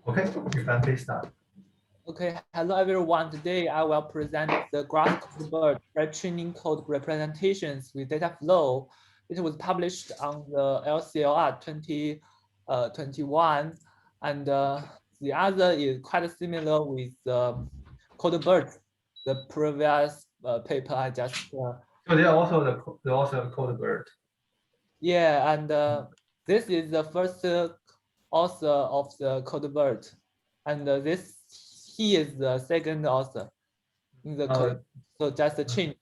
Okay, you can please start. Okay, hello everyone. Today I will present the Graphcodebert pre-training code representations with data flow. It was published on the ICLR 2021, and the other is quite similar with Codebert, the previous paper I just. So they are also called bird. Yeah, and this is the first author of the Codebert, and he is the second author in the code. So just a change.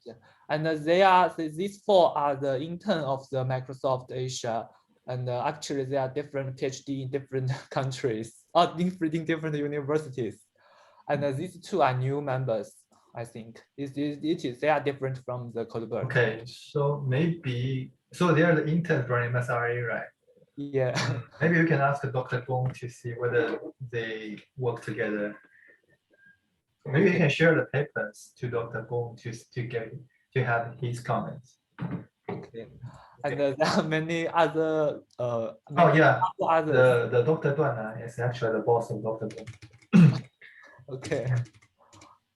And these four are the intern of the Microsoft Asia. And actually they are different PhD in different countries or in different universities. And these two are new members, I think. They are different from the Codebert. Okay, so they are the interns from MSRA, right? Yeah. Maybe you can ask Dr. Gong to see whether they work together. Maybe you can share the papers to Dr. Gong to have his comments. Okay. And there are many other Oh yeah, others. the Dr. Duan is actually the boss of Dr. Gong. Okay.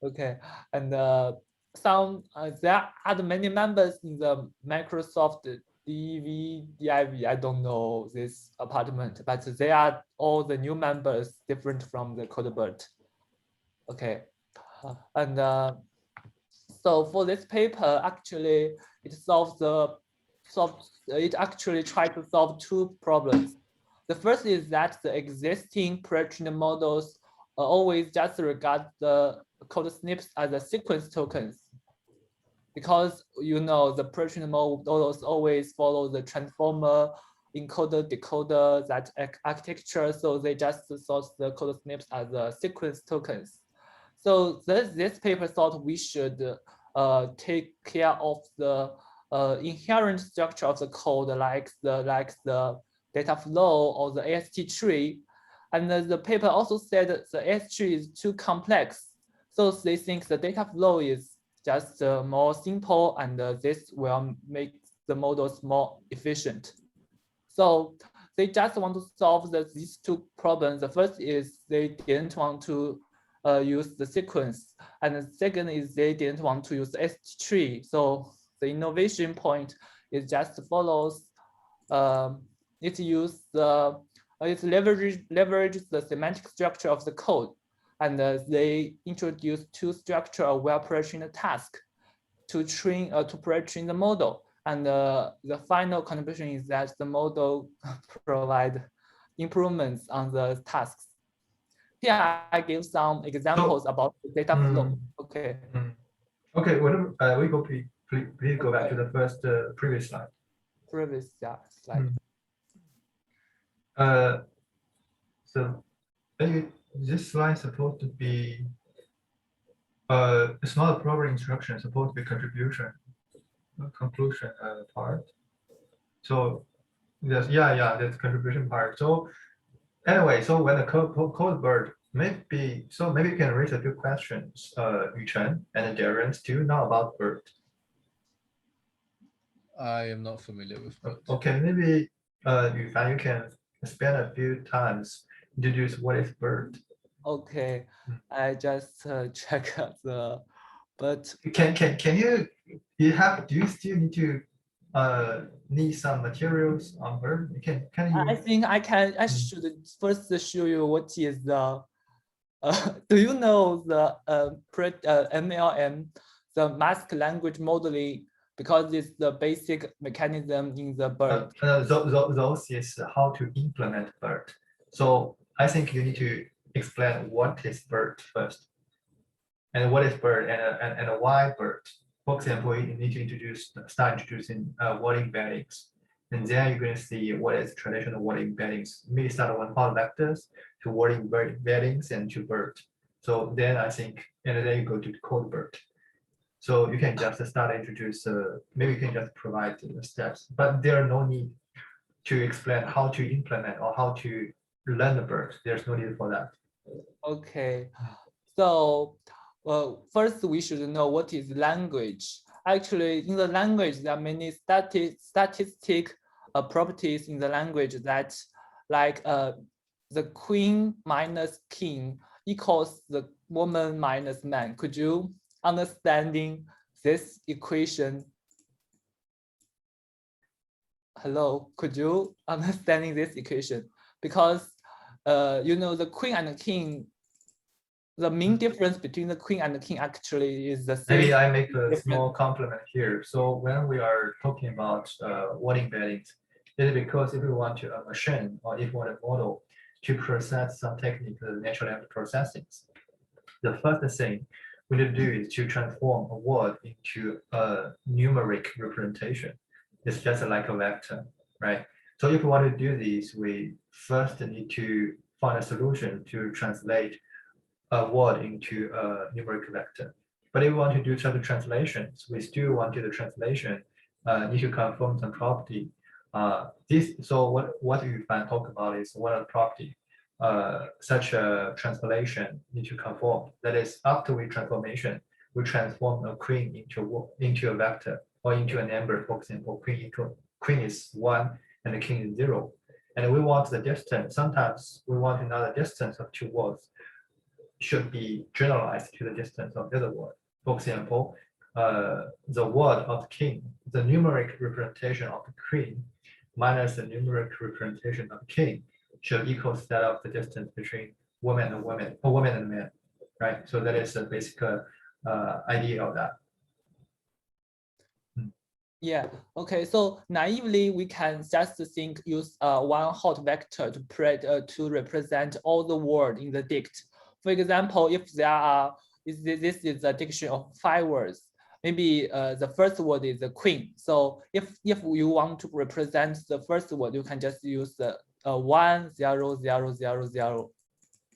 Okay, and there are many members in the Microsoft DIV. I don't know this apartment, but they are all the new members, different from the Codebert. Okay, and so for this paper, actually, it actually tried to solve two problems. The first is that the existing pre-trained models always just regard the code snips as the sequence tokens, because the pre-trained models always follow the transformer encoder decoder that architecture, so they just sort the code snips as the sequence tokens. So this paper thought we should take care of the inherent structure of the code, like the data flow or the AST tree. And the paper also said that the AST tree is too complex. So they think the data flow is just more simple, and this will make the models more efficient. So they just want to solve these two problems. The first is they didn't want to use the sequence, and the second is they didn't want to use the ST tree. So the innovation point is just follows. It leverages the semantic structure of the code, and they introduce two structure well-pretrained task to pre-train the model. And the final contribution is that the model provide improvements on the tasks. Here I give some examples about the data flow. Okay. Okay, whenever we go, please go back to the first previous slide. Previous slide. So this slide is supposed to be it's not a proper instruction, it's supposed to be contribution, conclusion part. So there's there's contribution part. So anyway, so when the Codebert maybe you can raise a few questions, Yufan and Darren too, not about BERT. I am not familiar with BERT. Okay, maybe Yufan, you can spend a few times introduce what is BERT. Okay, I just check the, but can you do you still need to need some materials on BERT? Can you? I think I should first show you what is the do you know the MLM, the mask language modeling, because it's the basic mechanism in the BERT. Those is how to implement BERT. So I think you need to explain what is BERT first, and what is BERT and why BERT. For example, you need to start introducing word embeddings, and then you're going to see what is traditional word embeddings. Maybe start with part vectors to word embeddings and to BERT. So then I think, and then you go to Codebert. So you can just start introduce, maybe you can just provide the steps, but there are no need to explain how to implement or how to learn the BERT. There's no need for that. Okay, so first we should know what is language. Actually, in the language, there are many statistic properties in the language that, like the queen minus king equals the woman minus man. Could you understanding this equation? Hello, could you understanding this equation? Because you know, the queen and the king, the main difference between the queen and the king actually is the same. Maybe I make a small compliment here. So when we are talking about word embeddings, it is because if we want to a machine or if we want a model to process some technical natural language processing, the first thing we need to do is to transform a word into a numeric representation. It's just like a vector, right? So if we want to do this, we first need to find a solution to translate a word into a numeric vector. But if we want to do certain translations, we still want to do the translation need to confirm some property. So what you find talk about is one of the property such a translation need to conform. That is, after we transformation, we transform a queen into a vector or into a number. For example, queen is 1 and the king is 0. And we want the distance. Sometimes we want another distance of two words should be generalized to the distance of the other word. For example, the word of king, the numeric representation of the queen minus the numeric representation of king should equal that of the distance between woman and woman, or woman and man, right? So that is the basic idea of that. Yeah, okay, so naively, we can just use one hot vector to represent all the word in the dict. For example, if there are, this is a diction of 5 words, maybe the first word is the queen. So if you want to represent the first word, you can just use the 1 0 0 0 0.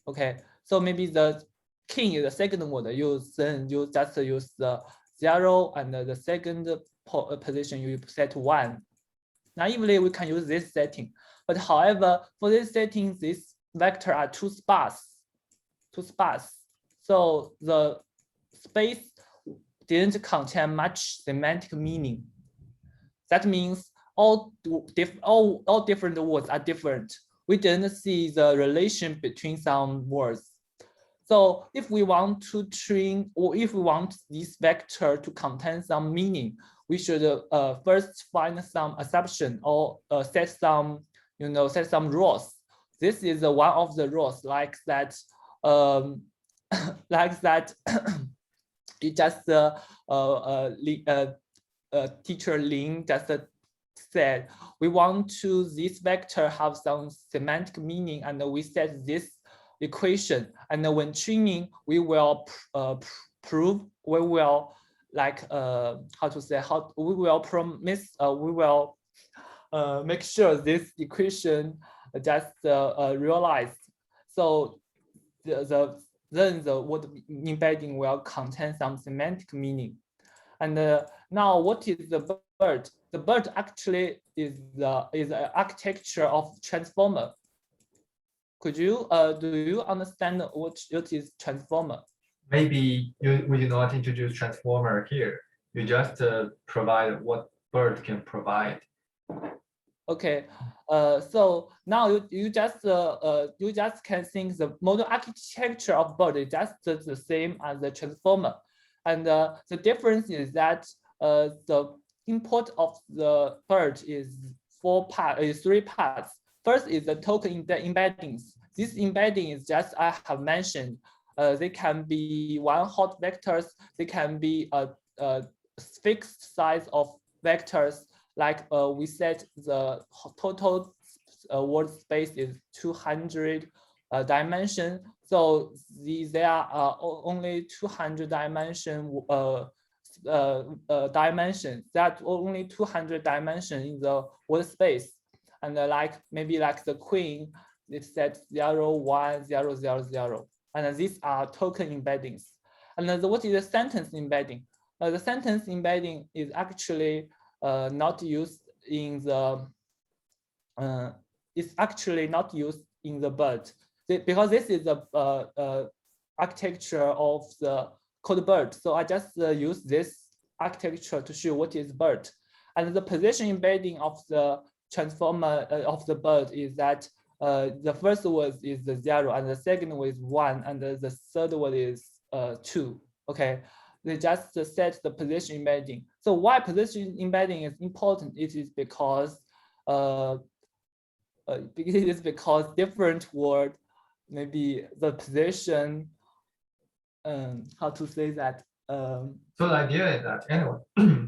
Okay, so maybe the king is the second word. You just use the 0 and the second position you set 1. Naively, we can use this setting, but however, for this setting, this vector are too sparse. So the space didn't contain much semantic meaning. That means all different words are different. We didn't see the relation between some words. So if we want to train, or if we want this vector to contain some meaning, we should first find some assumption or set some rules. This is one of the rules, like that. Like that, it just teacher Lin just said we want to this vector have some semantic meaning, and we set this equation, and when training we will prove, we will like we will promise, we will make sure this equation just realized. So then the word embedding will contain some semantic meaning. And now, what is the bird? The bird actually is an architecture of transformer. Could you do you understand what is transformer? Maybe we do not introduce transformer here. You just provide what bird can provide. Okay, so now you just can think the model architecture of bird is just the same as the transformer, and the difference is that the input of the bird is 3 parts. First is the token embeddings. This embedding is just I have mentioned. They can be one hot vectors. They can be a fixed size of vectors. Like we said, the total word space is 200 dimension. So there are only 200 dimension dimensions. That only 200 dimension in the word space. And maybe like the queen, it said 0 1 0 0 0. And these are token embeddings. And what is the sentence embedding? The sentence embedding is actually not used in the it's actually not used in the bird, because this is the architecture of the Codebert. So I just use this architecture to show what is bird. And the position embedding of the transformer of the bird is that The first one is the 0, and the second one is 1, and the third one is 2. Okay, they just set the position embedding. So why position embedding is important? It is because different word, maybe the position, how to say that? So the idea is that anyway,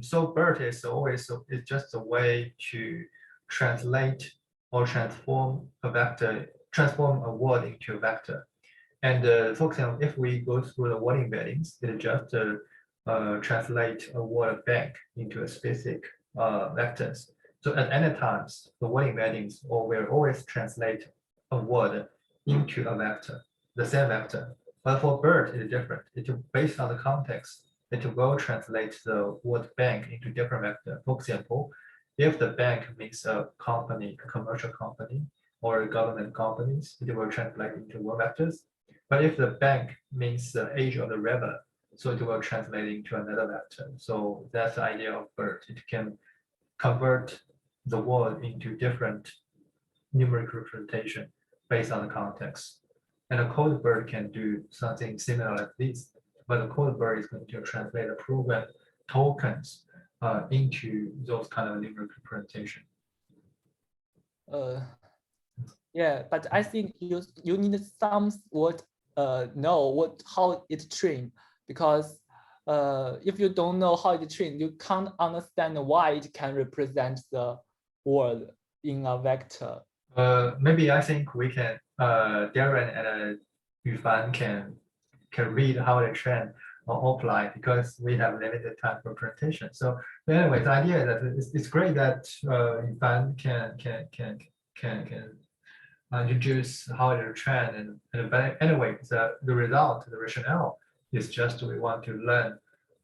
so BERT is always it's just a way to translate or transform a vector, transform a word into a vector. And for example, if we go through the word embeddings, it just translate a word bank into a specific vectors. So at any times, the word embeddings will always translate a word into a vector, the same vector. But for BERT, it's different. It's based on the context. It will translate the word bank into different vector. For example, if the bank means a company, a commercial company, or a government companies, it will translate into word vectors. But if the bank means the age of the river, so it will translate into another vector. So that's the idea of BERT. It can convert the word into different numeric representation based on the context. And a code BERT can do something similar like this, but the code BERT is going to translate the proven tokens into those kind of numeric representation. Yeah, but I think you need somewhat know how it's trained, because if you don't know how it's trained, you can't understand why it can represent the word in a vector. Maybe I think we can Darren and Yufan can read how the trend offline, because we have limited time for presentation. So anyway, the idea is that it's great that Yufan can introduce how the trend but anyway, the result, the rationale is just we want to learn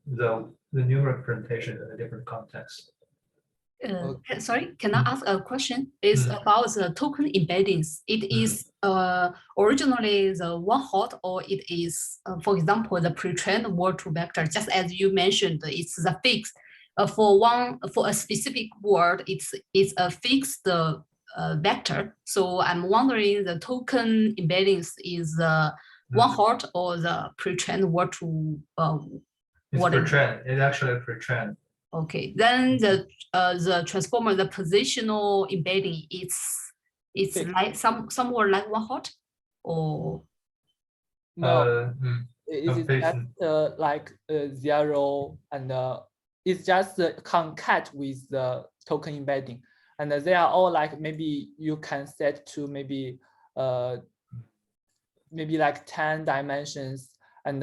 the numeric representation in a different context. Sorry, can I ask a question? It's about the token embeddings. It is originally the one hot, or it is, for example, the pre-trained word to vector. Just as you mentioned, it's the fixed. For a specific word, it's a fixed vector. So I'm wondering, the token embeddings is one hot or the pre-trained word to It's pre-trained. It's actually pre-trained. Okay, then the transformer, the positional embedding, it's like somewhere like one hot, or no, it is just like 0, and it's just concat with the token embedding, and they are all like, maybe you can set to maybe like 10 dimensions, and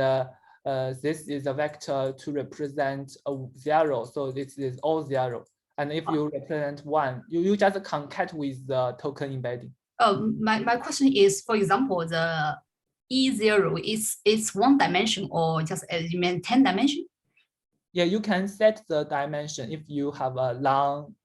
this is a vector to represent a 0, so this is all 0. And if you represent 1, you just concat with the token embedding. My question is, for example, the E0 is 1 dimension, or just as you meant 10 dimension? Yeah, you can set the dimension if you have a long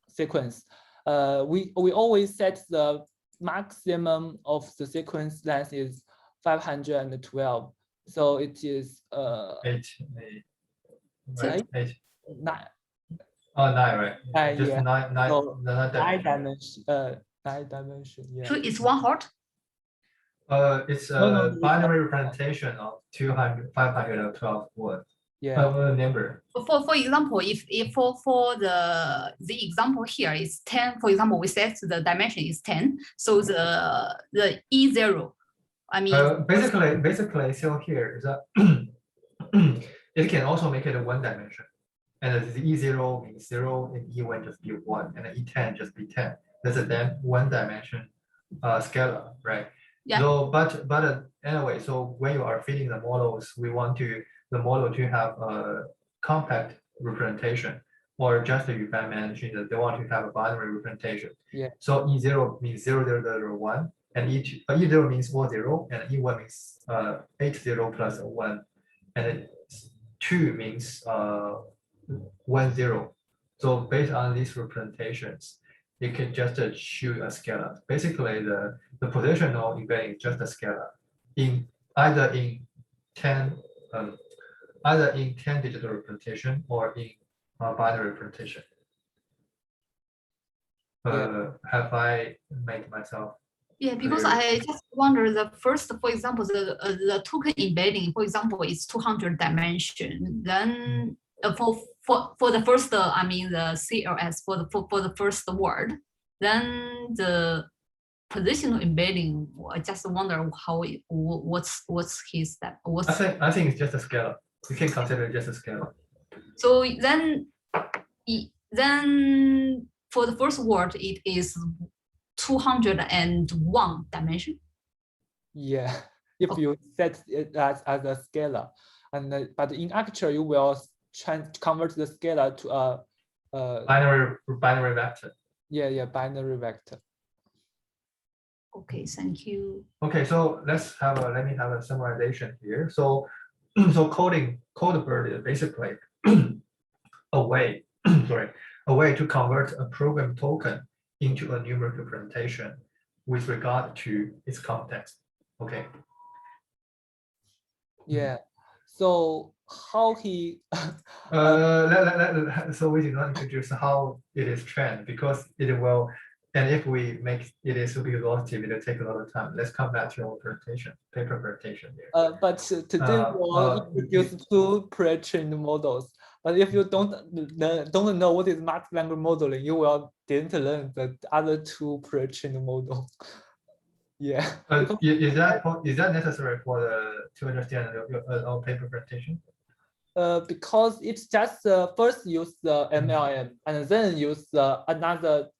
sequence. We always set the maximum of the sequence length is 512. So it is 8. Right? 8. 9. Oh, 9, right? Just yeah. 9 So 9 dimension. 9 dimension. Yeah. So it's one hot? It's a binary representation of 512 words. Yeah. Number. For example, if for the example here is 10, for example, we set the dimension is 10, so the E0, I mean, basically, still here is that it can also make it a 1 dimension, and the E0 means 0, and E1 just be 1, and E10 just be 10. That's a then 1 dimension scalar, right? Yeah. So, but anyway, so when you are feeding the models, we want the model to have a compact representation, or just as Yufan mentioned that they want to have a binary representation. Yeah. So E0 means 0, 0, 0, 1, and E0 means all 0, and E1 means 8, 0 plus 1, and 2 means 1, 0. So based on these representations, you can just choose a scalar. Basically, the positional embedding is just a scalar in either in 10 digital representation or in binary representation. Have I made myself Yeah, because I just wonder the first, for example, the token embedding, for example, is 200 dimension. Then for the first, I mean the CLS for the first word. Then the positional embedding, I just wonder how what's his step. I think it's just a scalar. You can consider it just a scalar. So then for the first word, it is 201 dimension. Yeah, if you set it as a scalar, and but in actual you will convert the scalar to a binary vector. Yeah, binary vector. Okay, thank you. Okay, so let me have a summarization here. So so Codebert is basically a way to convert a program token into a numeric representation with regard to its context. Okay. Yeah. So how he so we did not introduce how it is trained because it will, and if we make it is super exhaustive, it will take a lot of time. Let's come back to our presentation, paper presentation here. but today we'll introduce two pre-trained models. But if you don't know what is multi language modeling, you will didn't learn the other two pre-trained models. Yeah. Is that necessary to understand our paper presentation? Because it's just first use the MLM and then use another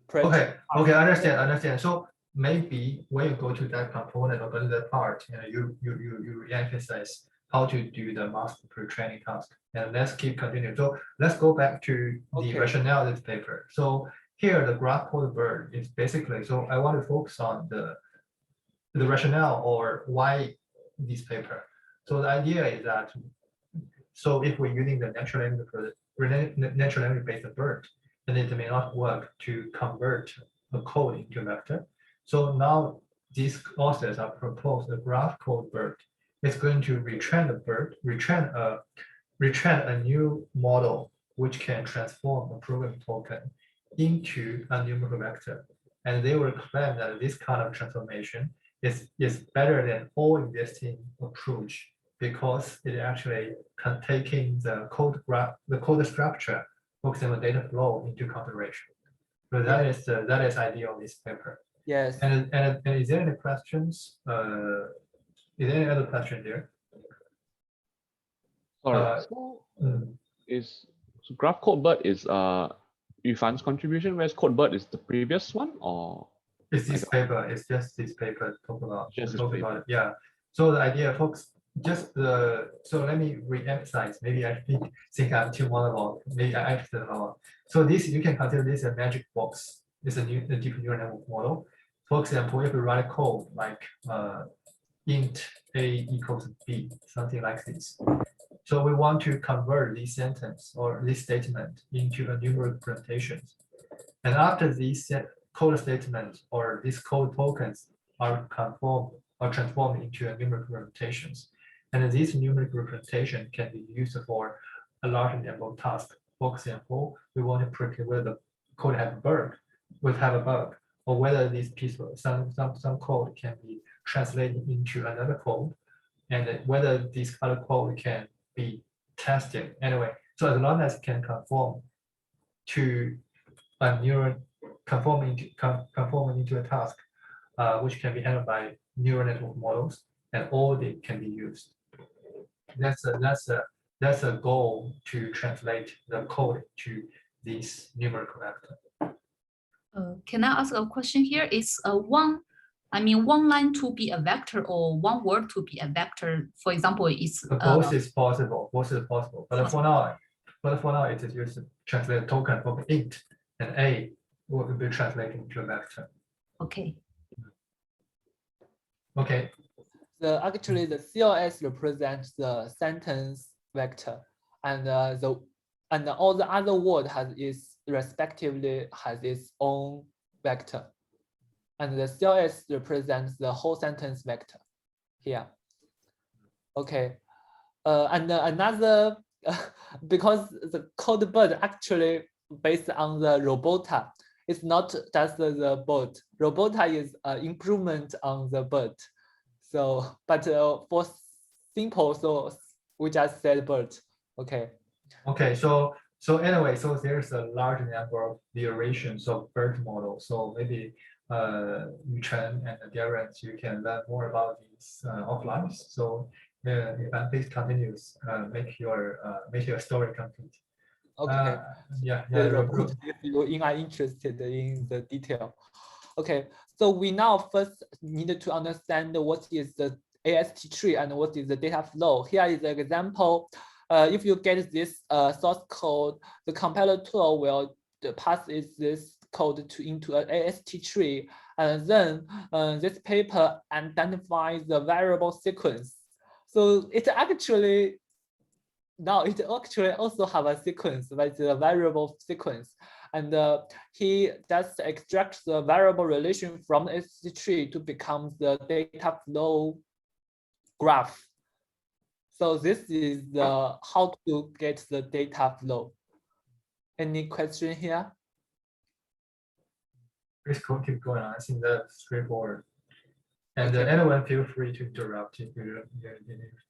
project. Okay, understand. So maybe when you go to that component or go to that part, you emphasize how to do the master pre-training task. And let's keep continuing. So let's go back to the rationale of this paper. So here the Graphcodebert is basically, so I want to focus on the rationale or why this paper. So the idea is that, so if we're using the natural language based BERT, then it may not work to convert a code into vector. So now these authors are proposed a Graphcodebert. It's going to retrain the BERT, retrain a new model which can transform a program token into a numerical vector. And they will claim that this kind of transformation is better than all existing approach because it actually can taking the code structure, focusing on data flow into consideration. So that is idea of this paper. Yes. And is there any questions? Is there any other question there? Sorry. So Graphcodebert is Yufan's contribution, whereas Codebert is the previous one, or it's this paper? It's just this paper talk about about it. Yeah. So the idea, folks, just so let me re-emphasize. Maybe I think I'm too monologue. Maybe I acted a lot. So this you can consider this a magic box. It's a deep neural network model. For example, if we write a code like int a equals b, something like this. So we want to convert this sentence or this statement into a numeric representation. And after this code statement or these code tokens are transformed into a numeric representations. And this numeric representation can be used for a large number of tasks. For example, we want to predict whether the code have a bug, or whether this piece of some code can be translated into another code, and whether this other code can be tested. Anyway, so as long as it can conform to a neural conforming into a task, which can be handled by neural network models, and all they can be used. That's a goal to translate the code to this numerical vector. Can I ask a question here? Is one line to be a vector or one word to be a vector? For example, it's both is possible. But for now, it is used to translate token from int, and a will be translated into a vector. Okay. Okay. Actually, the CLS represents the sentence vector, and all the other word respectively has its own vector, and the CLS represents the whole sentence vector here. Okay, and another because the Codebert actually based on the Robota, it's not just the bird. Robota is improvement on the bird. So, but for simple, so we just said bird. Okay. Okay, so anyway, so there's a large number of variations of BERT models. So maybe Yufan and Darren, you can learn more about these offline. So please continues, make your story complete. Okay. Yeah, If you are interested in the detail. Okay, so we now first need to understand what is the AST tree and what is the data flow. Here is an example. If you get this source code, the compiler tool will pass this code into an AST tree, and then this paper identifies the variable sequence. So it actually also have a sequence, but it's a variable sequence. And he just extracts the variable relation from the AST tree to become the data flow graph. So this is the how to get the data flow. Any question here? Please keep going on. I think that's straightforward. And Okay. anyone feel free to interrupt if you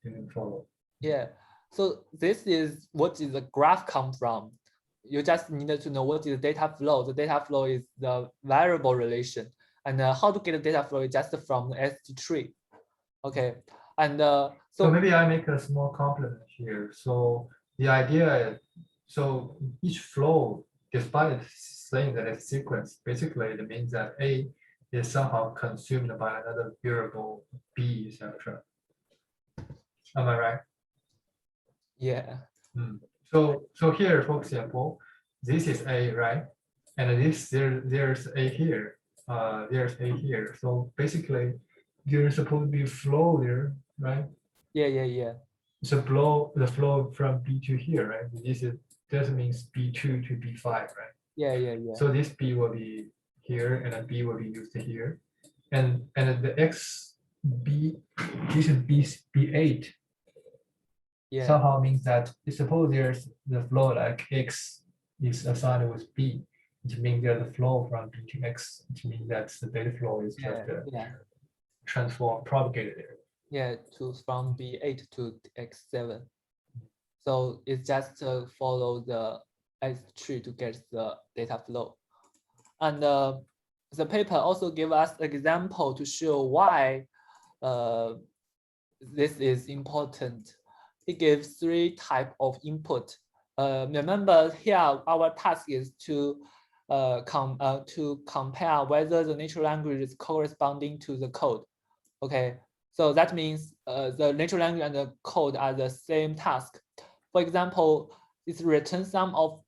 didn't follow. Yeah. So this is what is the graph come from. You just needed to know what is the data flow. The data flow is the variable relation, and how to get the data flow is just from the ST tree. Okay, and so maybe I make a small compliment here. So the idea is, so each flow, despite saying that it's sequence, basically it means that A is somehow consumed by another variable B, etc. Am I right? Yeah. So here, for example, this is A, right? And there's A here. There's A here. So basically, there's supposed to be flow there, right? Yeah. So the flow from B to here, right? This means B2 to B5, right? Yeah. So this B will be here, and a B will be used here, and the X B, this is B8. Yeah. Somehow means that suppose there's the flow like X is assigned with B, which means there's a flow from B to X, which means that the data flow is just propagated there. Yeah, from B8 to X7. So it's just follow the S tree to get the data flow. And the paper also give us an example to show why this is important. It gives 3 types of input. Remember here, our task is to compare whether the natural language is corresponding to the code. Okay, so that means the natural language and the code are the same task. For example, it's return sum of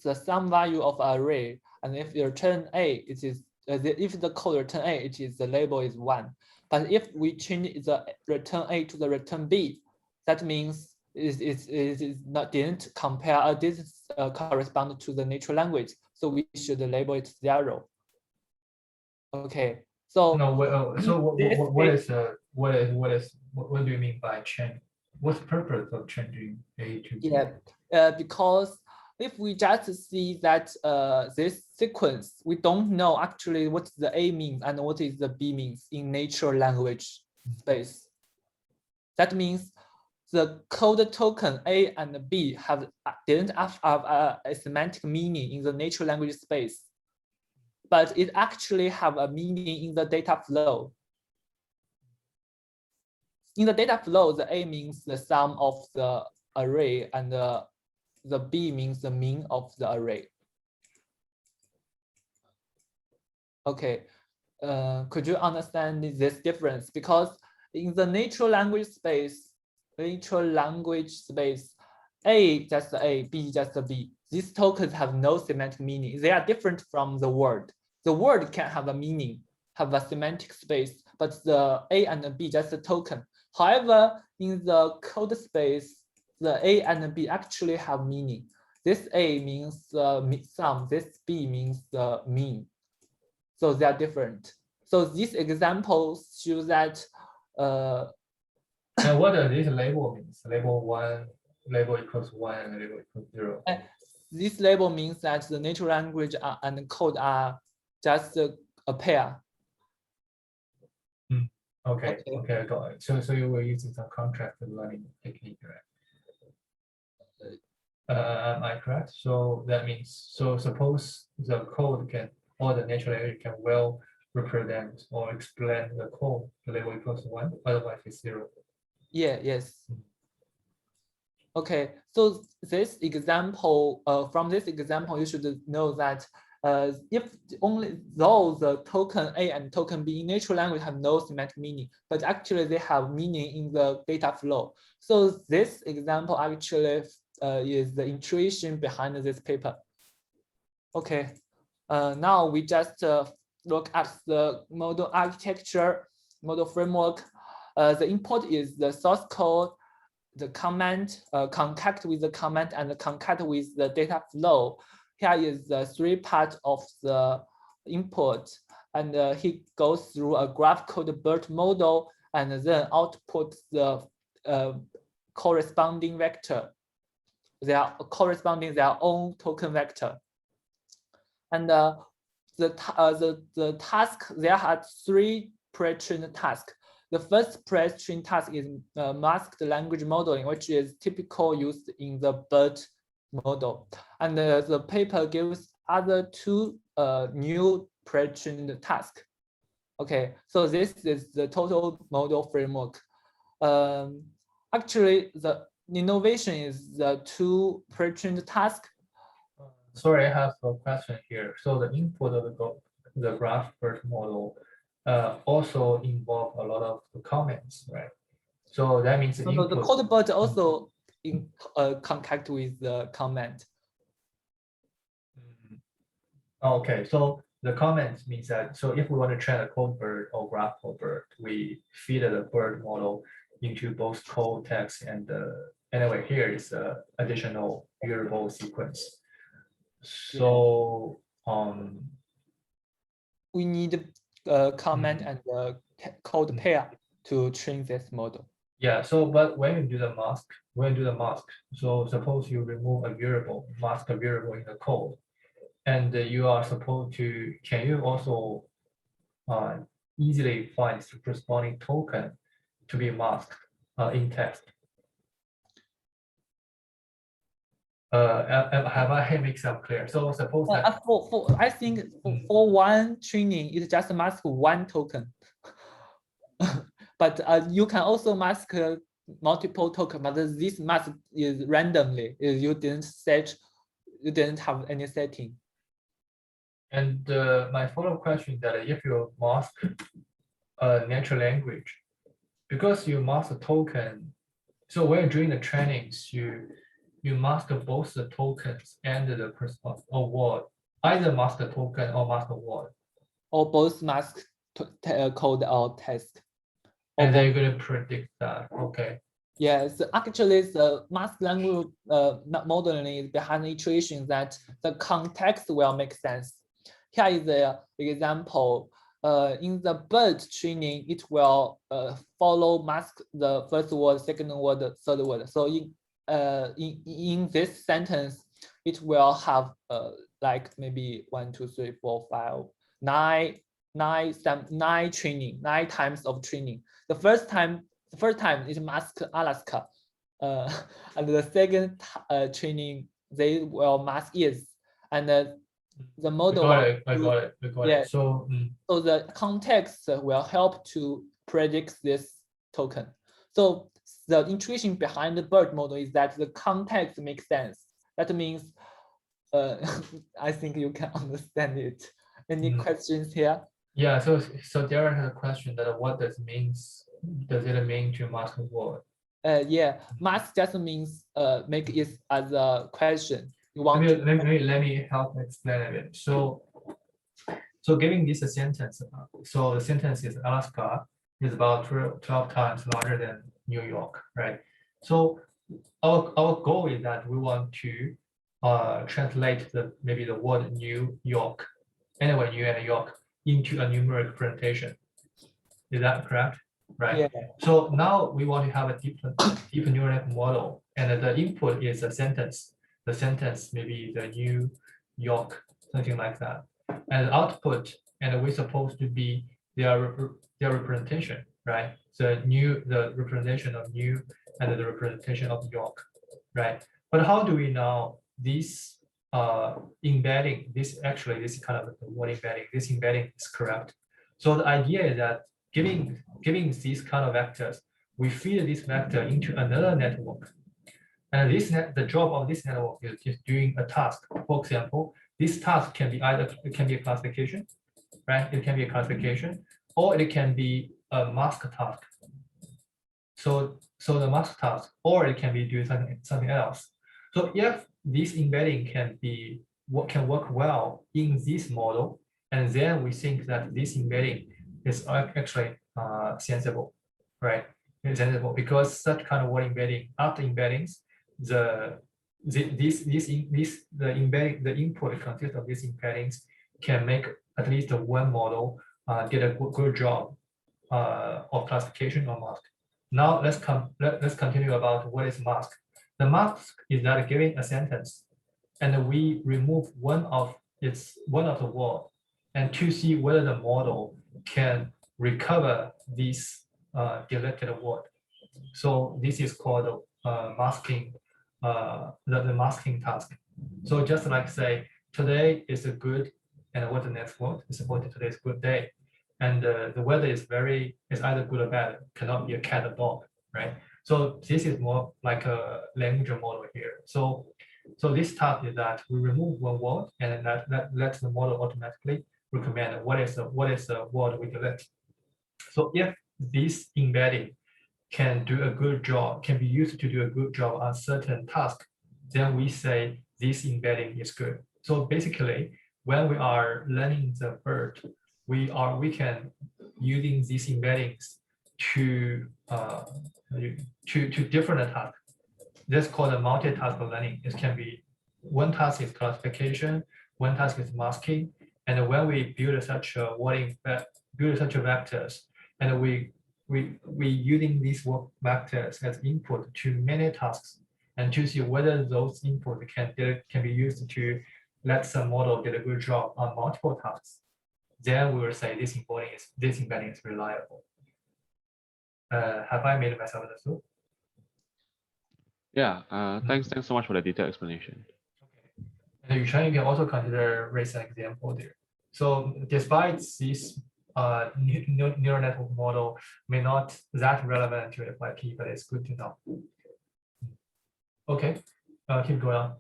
the sum value of array, and if you return A, it is if the code return A, it is the label is 1. But if we change the return A to the return B, that means it is not didn't compare didn't correspond to the natural language. So we should label it 0. Okay. So no, so what do you mean by change? What's the purpose of changing A to B? Yeah, because if we just see that this sequence, we don't know actually what the A means and what is the B means in natural language space. That means the code token A and B didn't have a semantic meaning in the natural language space, but it actually have a meaning in the data flow. In the data flow, the A means the sum of the array, and the B means the mean of the array. Okay, could you understand this difference? Because in the natural language space, A just A, B just a B. These tokens have no semantic meaning. They are different from the word. The word can have a meaning, have a semantic space, but the A and the B just a token. However, in the code space, the A and the B actually have meaning. This A means the sum, this B means the mean. So they are different. So these examples show that and what does this label means? Label 1, label equals 1, and label equals 0. this label means that the natural language and code are just a pair. Okay, I got it. So you were using some contract learning technique, right? Am I correct? So that means, so suppose the code can, or the natural language can well represent or explain the code, the label equals 1, otherwise it's 0. Yeah, yes. Okay, so this example, from this example, you should know that if only though the token A and token B in natural language have no semantic meaning, but actually they have meaning in the data flow. So this example actually is the intuition behind this paper. Okay, now we just look at the model architecture, model framework. The input is the source code, the comment, concact with the comment, and the concact with the data flow. Here is the 3 parts of the input, and he goes through a Graphcodebert model and then outputs the corresponding vector. They are corresponding their own token vector. And the task, there are 3 pre-trained tasks. The first pre-trained task is masked language modeling, which is typical used in the BERT model. And the paper gives other 2 new pre-trained tasks. Okay, so this is the total model framework. Actually, the innovation is the 2 pre-trained tasks. Sorry, I have a question here. So the input of the Graphcodebert model also involve a lot of comments, right? So that means the So input. the codebert also in contact with the comment. Okay, so the comment means that, so if we want to train a codebert or Graphcodebert, we feed the BERT model into both code, text, and anyway, here is additional variable sequence. So we need comment and code pair to train this model. Yeah, so but when you do the mask, so suppose you remove a variable, mask a variable in the code, and you are supposed to, can you also easily find the corresponding token to be masked in text? Have I made some clear? So suppose that I think for one training, it just mask one token. But you can also mask multiple tokens, but this mask is randomly. You didn't have any setting. And my follow-up question is that if you mask a natural language, because you mask a token, so when you're doing the trainings, you mask both the tokens and the corresponding or word, either mask the token or mask the word. Or both mask code or text. And then you're going to predict that. Okay. Yes, actually, the masked language modeling is behind the iteration that the context will make sense. Here is the example. In the BERT training, it will follow mask the first word, second word, third word. So in this sentence, it will have like maybe 1, 2, 3, 4, 5, 9 training, 9 times of training. The first time it mask Alaska, and the second training they will mask is, and the model. I got it. Yeah. So the context will help to predict this token. So the intuition behind the BERT model is that the context makes sense. That means I think you can understand it. Any questions here? Yeah, so Darren has a question that what does it mean to mask a word? Yeah, mask just means make it as a question. You want let me help explain a bit. So giving this a sentence, so the sentence is Alaska is about 12 times larger than New York, right? So our goal is that we want to translate maybe the word New York, anyway, New York, into a numeric representation. Is that correct? Right. Yeah. So now we want to have a deep neural net model, and the input is a sentence. the sentence, maybe the New York, something like that. And the output, and we're supposed to be their representation, right? The representation of New and the representation of York, right? But how do we know this embedding, this kind of the word embedding, this embedding is correct? So the idea is that giving these kind of vectors, we feed this vector into another network. And the job of this network is doing a task. For example, this task can be it can be a classification, right? It can be a classification, or it can be a mask task. So the mask task, or it can be doing something else. So if this embedding can work well in this model, and then we think that this embedding is actually sensible, right? It's sensible because such kind of word embedding, after embeddings, the input consists of these embeddings can make at least one model get a good job of classification or mask. Now let's continue about what is mask. The mask is that giving a sentence, and we remove one of the word, and to see whether the model can recover this deleted word. So this is called masking, the masking task. So just like say today is a good, and what the next word is supposed to today is good day, and the weather is either good or bad, cannot be a cat or dog, right? So this is more like a language model here. So this task is that we remove one word, and that lets the model automatically recommend what is the word we delete. So if this embedding can do a good job, can be used to do a good job on certain task, then we say this embedding is good. So basically, when we are learning the BERT, we can using these embeddings to different tasks. That's called a multitask learning. It can be one task is classification, one task is masking, and when we build such a vectors, and we using these vectors as input to many tasks, and to see whether those input can be used to let some model get a good job on multiple tasks. Then we will say this embedding is reliable. Have I made myself understood? Yeah, thanks so much for the detailed explanation. Okay. And Yufan, you can also consider raise an example there. So despite this neural network model may not that relevant to FYP, but it's good to know. Okay, keep going on.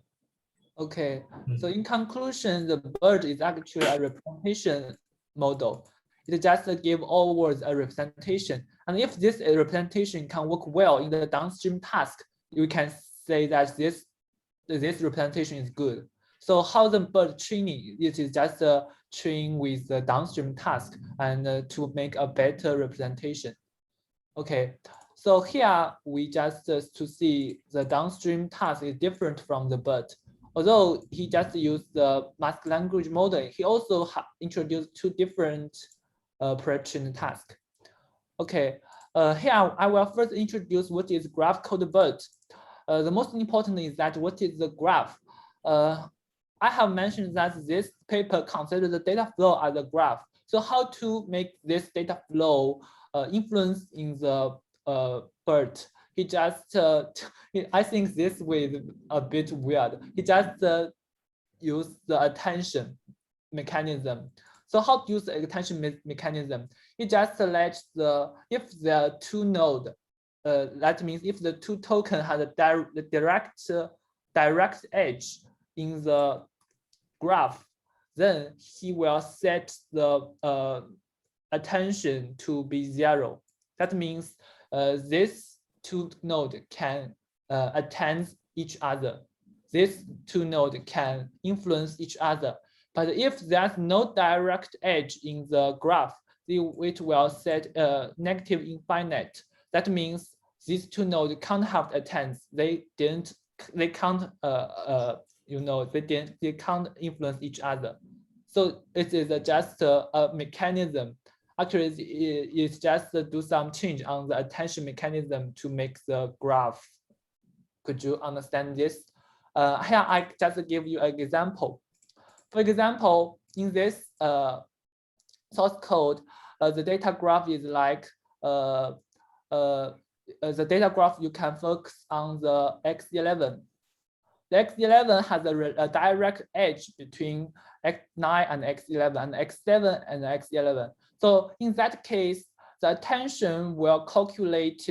Okay, so in conclusion, the BERT is actually a representation model. It just gives all words a representation. And if this representation can work well in the downstream task, you can say that this representation is good. So how the BERT training, it is just train with the downstream task and to make a better representation. Okay, so here we just to see the downstream task is different from the BERT. Although he just used the mask language model, he also introduced two different pre-trained tasks. Okay, here I will first introduce what is Graphcodebert. The most important is that what is the graph? I have mentioned that this paper considers the data flow as a graph. So how to make this data flow influence in the BERT? He just, I think this way is a bit weird. He just used the attention mechanism. So how to use the attention mechanism? He just selects if there are two nodes, that means if the two token has a direct edge in the graph, then he will set the attention to be 0. That means this two nodes can attend each other. These two nodes can influence each other. But if there's no direct edge in the graph, it will set negative infinite. That means these two nodes can't have attends. They can't influence each other. So it is just a mechanism. Actually, it's just do some change on the attention mechanism to make the graph. Could you understand this? Here I just give you an example. For example, in this source code, the data graph is like the data graph, you can focus on the X11. The X11 has a direct edge between X9 and X11 and X7 and X11. So in that case, the attention will calculate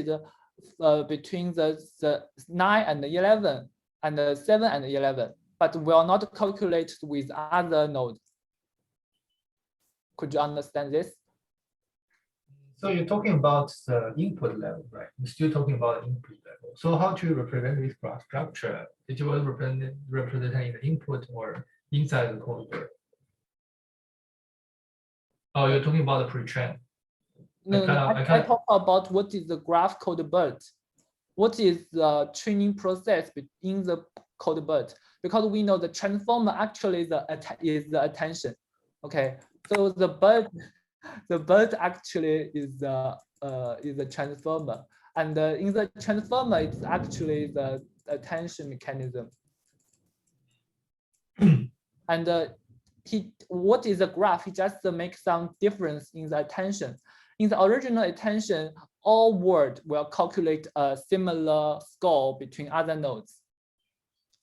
between the 9 and the 11 and the 7 and the 11, but will not calculate with other nodes. Could you understand this? So you're talking about the input level, right? You're still talking about input level. So how to represent this graph structure? It was representing the input or inside the code bit? Oh, you're talking about the pre-train. No, I talk about what is the Graphcodebert. What is the training process in the codebert? Because we know the transformer actually is the attention. Okay, so the bird actually is the transformer, and in the transformer it's actually the attention mechanism. And what is the graph? He just makes some difference in the attention. In the original attention, all words will calculate a similar score between other nodes.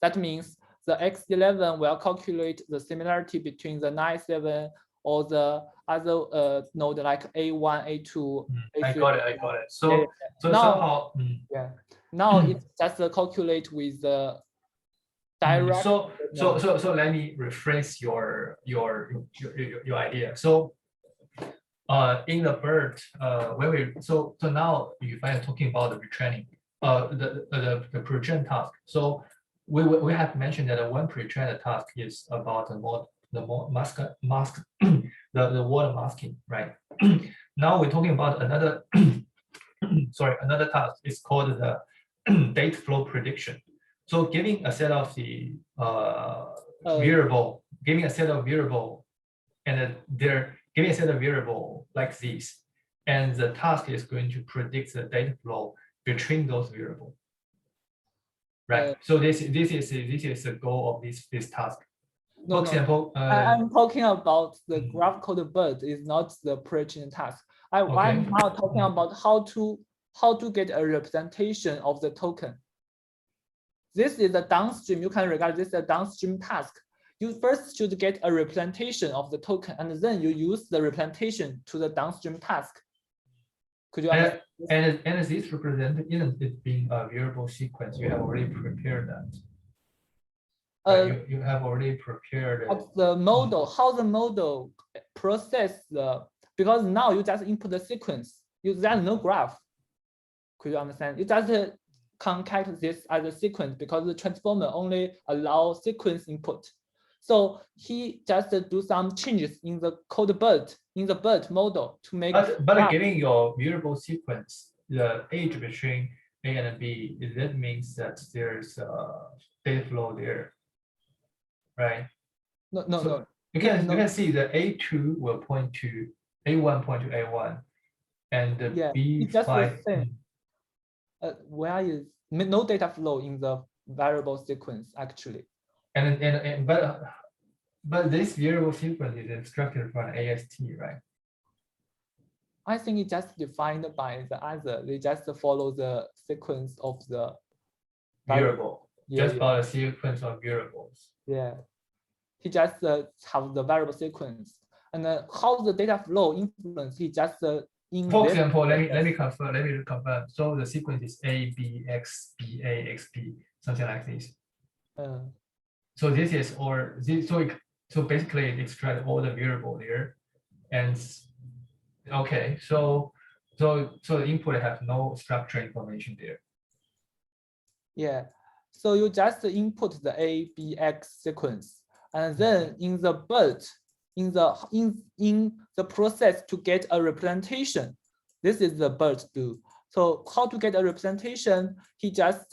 That means the X11 will calculate the similarity between the 9-7 or the other node like A1, A2. I got it. So, yeah. so now, somehow. Yeah. Now it's just calculate with the direct. So let me rephrase your idea. So in the bird, so now you find talking about the retraining, the pre-train task. So we have mentioned that one pre-trained task is about the word masking, right? Now we're talking about another another task. It's called the date flow prediction. So giving a set of the variable, giving a set of variable, and they're giving a set of variable like this, and the task is going to predict the data flow between those variables. Right. So this is the goal of this task. For example, I'm talking about the Graphcodebert is not the pre-trained task. I'm now talking about how to get a representation of the token. This is a downstream. You can regard this as a downstream task. You first should get a representation of the token, and then you use the representation to the downstream task. Could you understand? And this represented isn't it being a variable sequence? You have already prepared that. You have already prepared the model. How the model process because now you just input the sequence. There's no graph. Could you understand? You just concatenate this as a sequence because the transformer only allows sequence input. So he just do some changes in the codebert, in the BERT model to make. But giving your variable sequence, the age between A and B, that means that there's a data flow there, right? No. You can see the A2 will point to A1 point to A1, and the B5. Where is no data flow in the variable sequence actually? But this variable sequence is instructed from AST, right? I think it's just defined by the other. They just follow the sequence of the variable. Just by the sequence of variables. Yeah. He just have the variable sequence. And how the data flow influence, he just for example, let me confirm. So the sequence is A, B, X, B, A, X, B, something like this. So this is so basically it extracts all the variable there, and okay, so the input have no structure information there. Yeah, so you just input the A, B, X sequence, and then in the BERT, in the process to get a representation, this is the BERT do. So how to get a representation? He just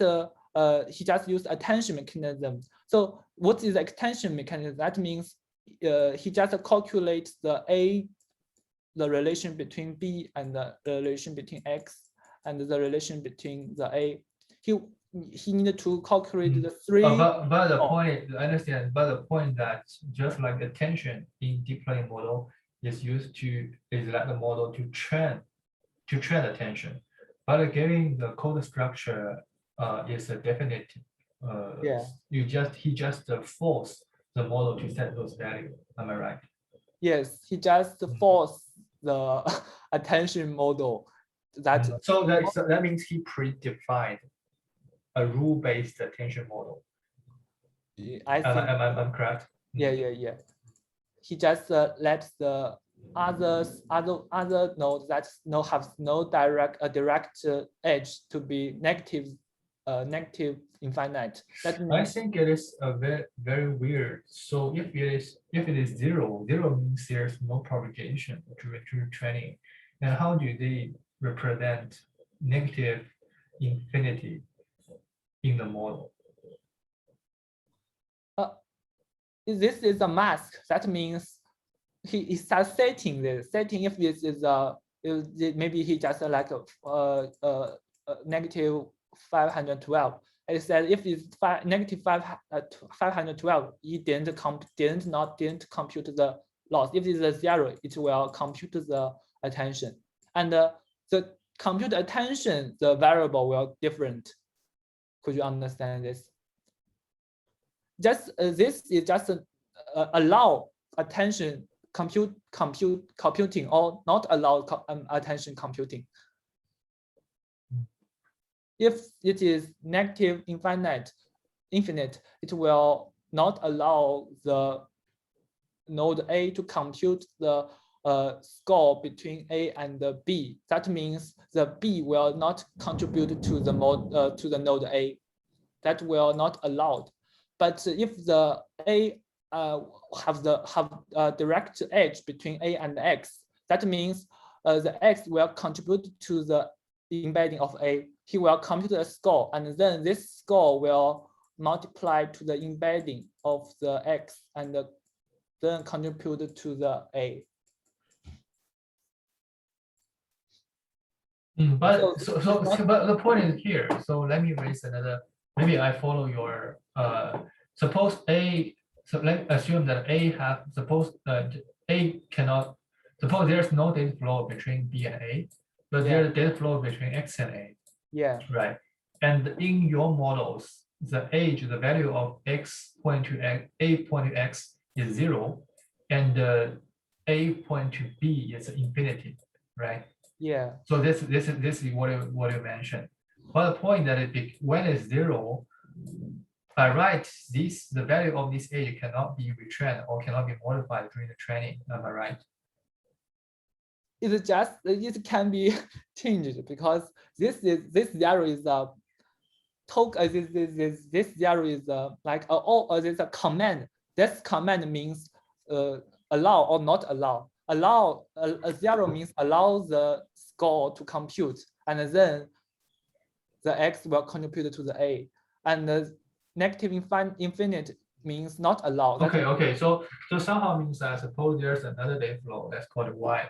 used attention mechanism. So what is the attention mechanism? That means he just calculates the relation between B and the relation between X and the relation between the A. he needed to calculate the three. But the Oh. point, I understand, but the point that just like the tension in deep learning model is like the model to train the tension. But giving the code structure is a definite. Yeah. He just force the model to set those values. Am I right? Yes, he just forced the attention model that. So that means he predefined a rule-based attention model. I think. I'm correct? Yeah. He just let the other node that have no direct edge to be negative infinite. That I means think it is a very weird. So if it is zero means there's no propagation during training. And how do they represent negative infinity in the model? this is a mask. That means he starts setting this. Setting if this is maybe he just like negative 512. It said if it's negative 512, he didn't compute the loss. If it's a 0, it will compute the attention. And the compute attention, the variable will different. Could you understand this? Just this is just allow attention computing or not allow attention computing. If it is negative infinite, it will not allow the node A to compute the score between A and the B. That means the B will not contribute to the node A. That will not allowed. But if the A have direct edge between A and X, that means the X will contribute to the embedding of A. He will compute a score, and then this score will multiply to the embedding of the X and then contribute to the A. But the point is here. So let me raise another. Maybe I follow your. Suppose A. So let's assume that A cannot. Suppose there's no data flow between B and A, but there's a data flow between X and A. Yeah. Right. And in your models, the value of X point to X, A point to X is 0, and A point to B is infinity, right? Yeah. So this is what you mentioned. But the point that when it's 0, by right, the value of this age cannot be retrained or cannot be modified during the training. Am I right? It can be changed because this 0 is a token. This 0 is like there's a command. This command means allow or not allow. Allow a 0 means allow the score to compute, and then the X will contribute to the A, and the negative infinite means not allow. Okay. So somehow means that suppose there's another data flow that's called Y.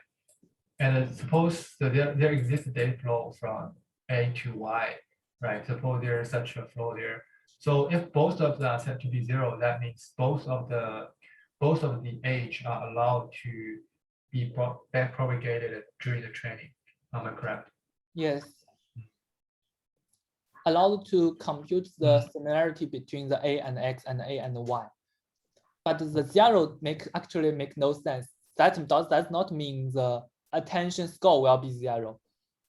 And suppose that there exists a data flow from A to Y, right? Suppose there is such a flow there. So if both of them are set to be 0, that means both of the age are allowed to be back propagated during the training. Am I correct? Yes. Allowed to compute the similarity between the A and X and A and Y. But the 0 actually make no sense. That does not mean the attention score will be 0.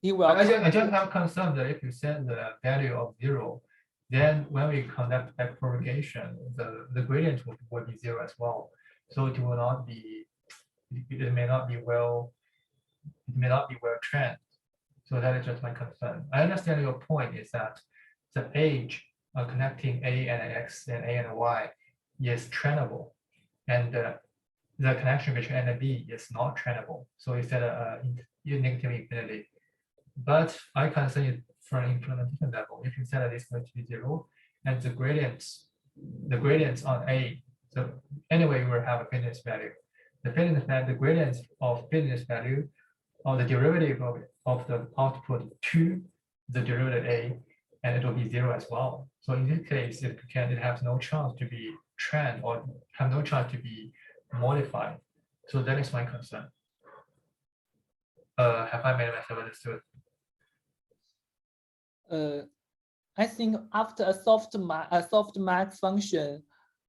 I just have concern that if you set the value of 0, then when we conduct back propagation, the gradient will be 0 as well. So it will not be. It may not be well trained. So that is just my concern. I understand your point is that the age connecting A and X and A and Y is trainable, and the connection between A and B is not trainable. So it's at a negative infinity. But I can say from an implementation level, if you set this going to be 0, and the gradients on A, so anyway, we will have a fitness value. The gradients of fitness value, or the derivative of the output to the derivative A, and it will be 0 as well. So in this case, it has no chance to be trained or have no chance to be modified. So that is my concern. Have I made myself understood? I think after a softmax function,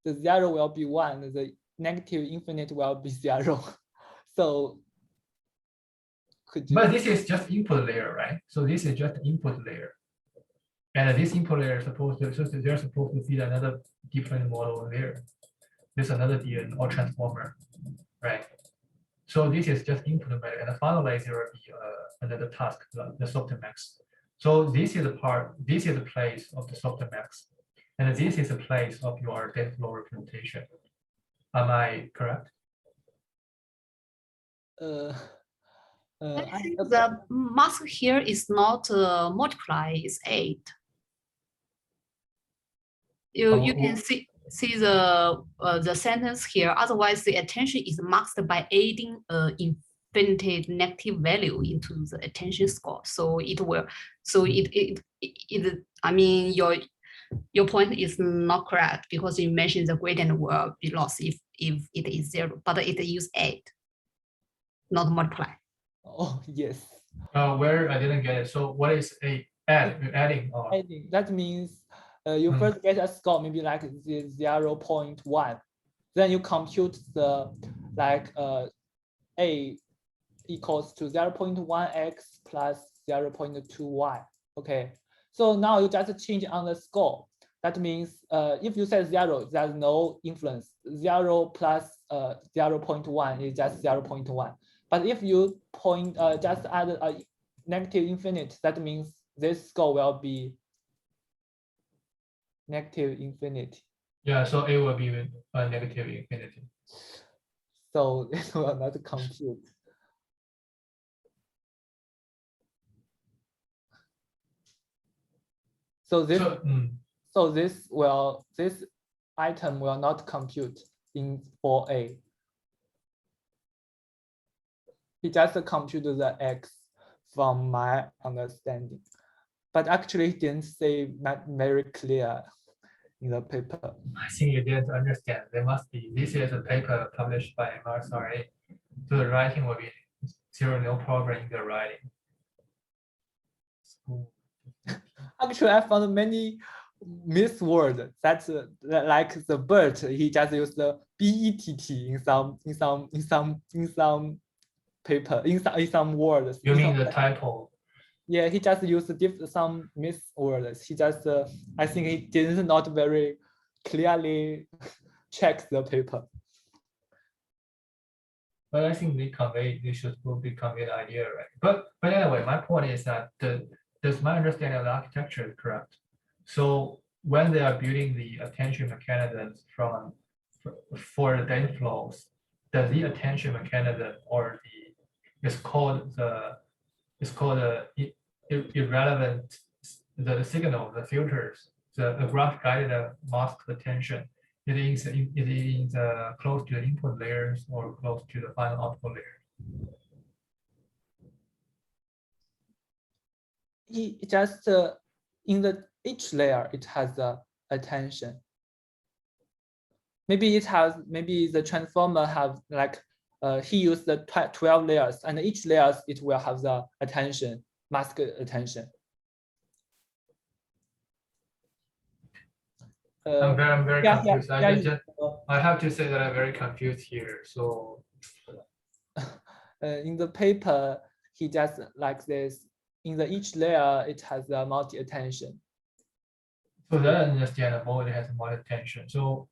the 0 will be 1, the negative infinite will be 0. So could you? But this is just input layer, right? So this is just input layer. And this input layer is supposed to, so they're supposed to feed another different model layer. There's another DN or transformer, right? So this is just input layer, and finally there will be another task, the softmax. So this is the part, this is the place of the softmax, and this is the place of your data flow representation. Am I correct? I think the mask here is not multiply, it's 8. You can see the sentence here. Otherwise, the attention is masked by adding infinite negative value into the attention score. So it will. So I mean, your point is not correct because you mentioned the gradient will be lost if it is 0, but it use 8, not multiply. Oh yes. Where I didn't get it. So what is a add? You're adding. Adding. That means you first get a score maybe like 0.1. Then you compute the like a equals to 0.1x plus 0.2y. Okay. So now you just change on the score. That means if you say 0, there's no influence. 0 plus 0.1 is just 0.1. But if you just add a negative infinite, that means this score will be negative infinity. Yeah, so A will be a negative infinity. So it will not compute. So this this item will not compute in for A. He just computed the X from my understanding, but actually he didn't say that very clear in the paper. I think you didn't understand. There must be, this is a paper published by MRSRA. So the writing will be no problem in the writing. Actually, I found many miswords. That's like the BERT. He just used the BETT in some paper in some words. You mean the typo? Yeah, he just used some miswords. He just I think he did not very clearly check the paper. But I think they should be convey the idea, right? But anyway, my point is that does my understanding of the architecture is correct? So when they are building the attention mechanisms for the data flows, does the attention mechanism or it's called irrelevant, the signal, the filters, the graph guided mask attention. It is close to the input layers or close to the final output layer. He just in each layer it has the attention. Maybe the transformer have like he used the 12 layers, and each layers it will have the attention, mask attention. I'm very confused. I have to say that I'm very confused here. So in the paper, he just like this. In each layer, it has a multi-attention. So that understandable. It has multi-attention. So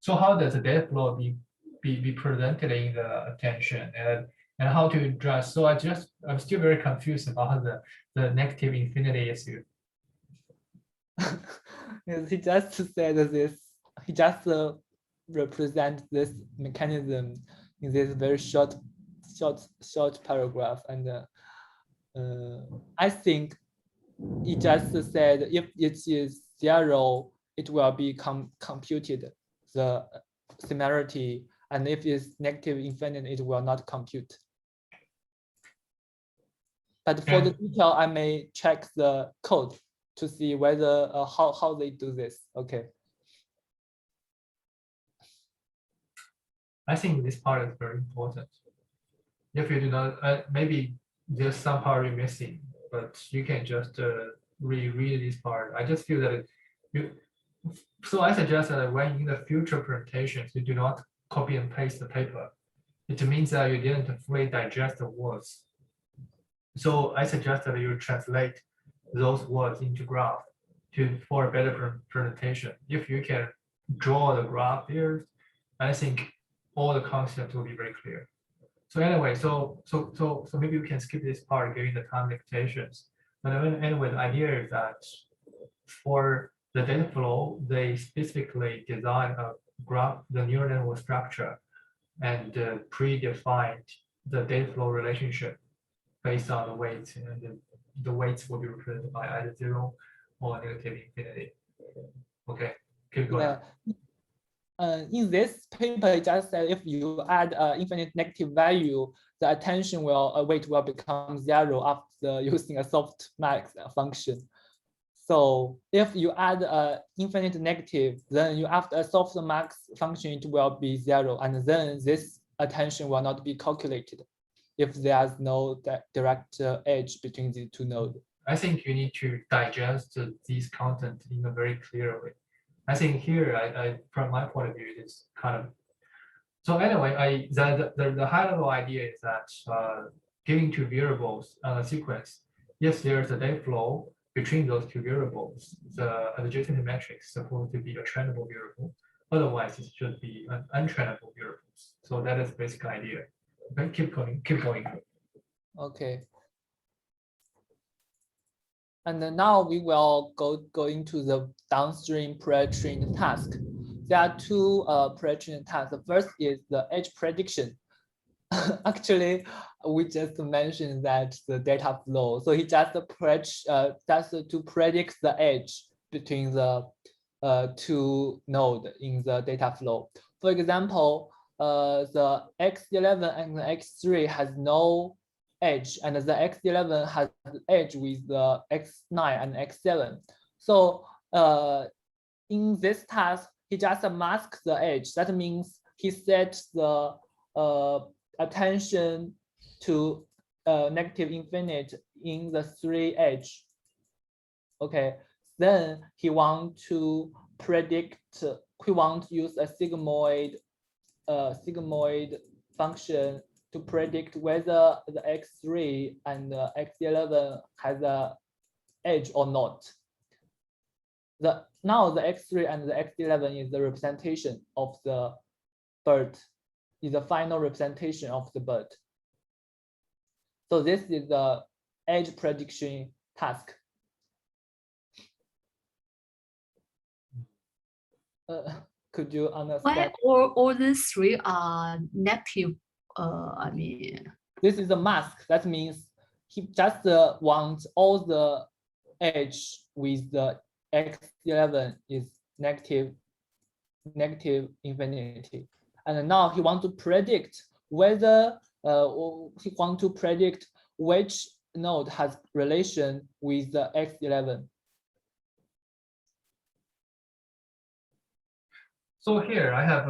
how does the data flow be presented in the attention and how to address? So I'm still very confused about the negative infinity issue. Yes, he just said this. He just represent this mechanism in this very short paragraph, and I think he just said if it is 0, it will be computed the similarity, and if it's negative infinite, it will not compute. But for the And- detail, I may check the code to see whether how they do this. Okay. I think this part is very important. If you do not, maybe there's some part you're missing, but you can just reread this part. I just feel that so I suggest that when in the future presentations, you do not copy and paste the paper. It means that you didn't fully digest the words. So I suggest that you translate those words into graph for a better presentation. If you can draw the graph there, I think all the concepts will be very clear. So anyway, so maybe we can skip this part given the time limitations. But anyway, the idea is that for the data flow, they specifically design a graph, the neural network structure, and predefined the data flow relationship based on the weights, and the weights will be represented by either 0 or negative infinity. Okay, keep going. Yeah. In this paper, it just said if you add infinite negative value, the attention weight will become 0 after using a softmax function. So if you add infinite negative, then you after a softmax function, it will be 0, and then this attention will not be calculated if there's no direct edge between the two nodes. I think you need to digest these content in a very clear way. I think here, I from my point of view, it's kind of. So anyway, the high level idea is that giving two variables on a sequence, yes, there's a data flow between those two variables. The adjacency matrix is supposed to be a trainable variable. Otherwise, it should be an untrainable variable. So that is the basic idea. Okay, keep going. Okay. And then now we will go into the downstream pre-trained task. There are two pre-trained tasks. The first is the edge prediction. Actually, we just mentioned that the data flow. So he just to predict the edge between the two nodes in the data flow. For example, the X11 and the X3 has no edge, and the X11 has edge with the X9 and X7. So in this task, he just masks the edge. That means he sets the attention to negative infinite in the 3 edge. Okay, then he want to predict. He want to use a sigmoid function to predict whether the X3 and the X11 has a edge or not. Now the X3 and the X11 is the representation of the bird, is the final representation of the bird. So this is the edge prediction task. Could you understand? Why all these 3 are negative? I mean, this is a mask. That means he just wants all the edge with the X11 is negative infinity. And now he wants to predict whether he wants to predict which node has relation with the X11. So here I have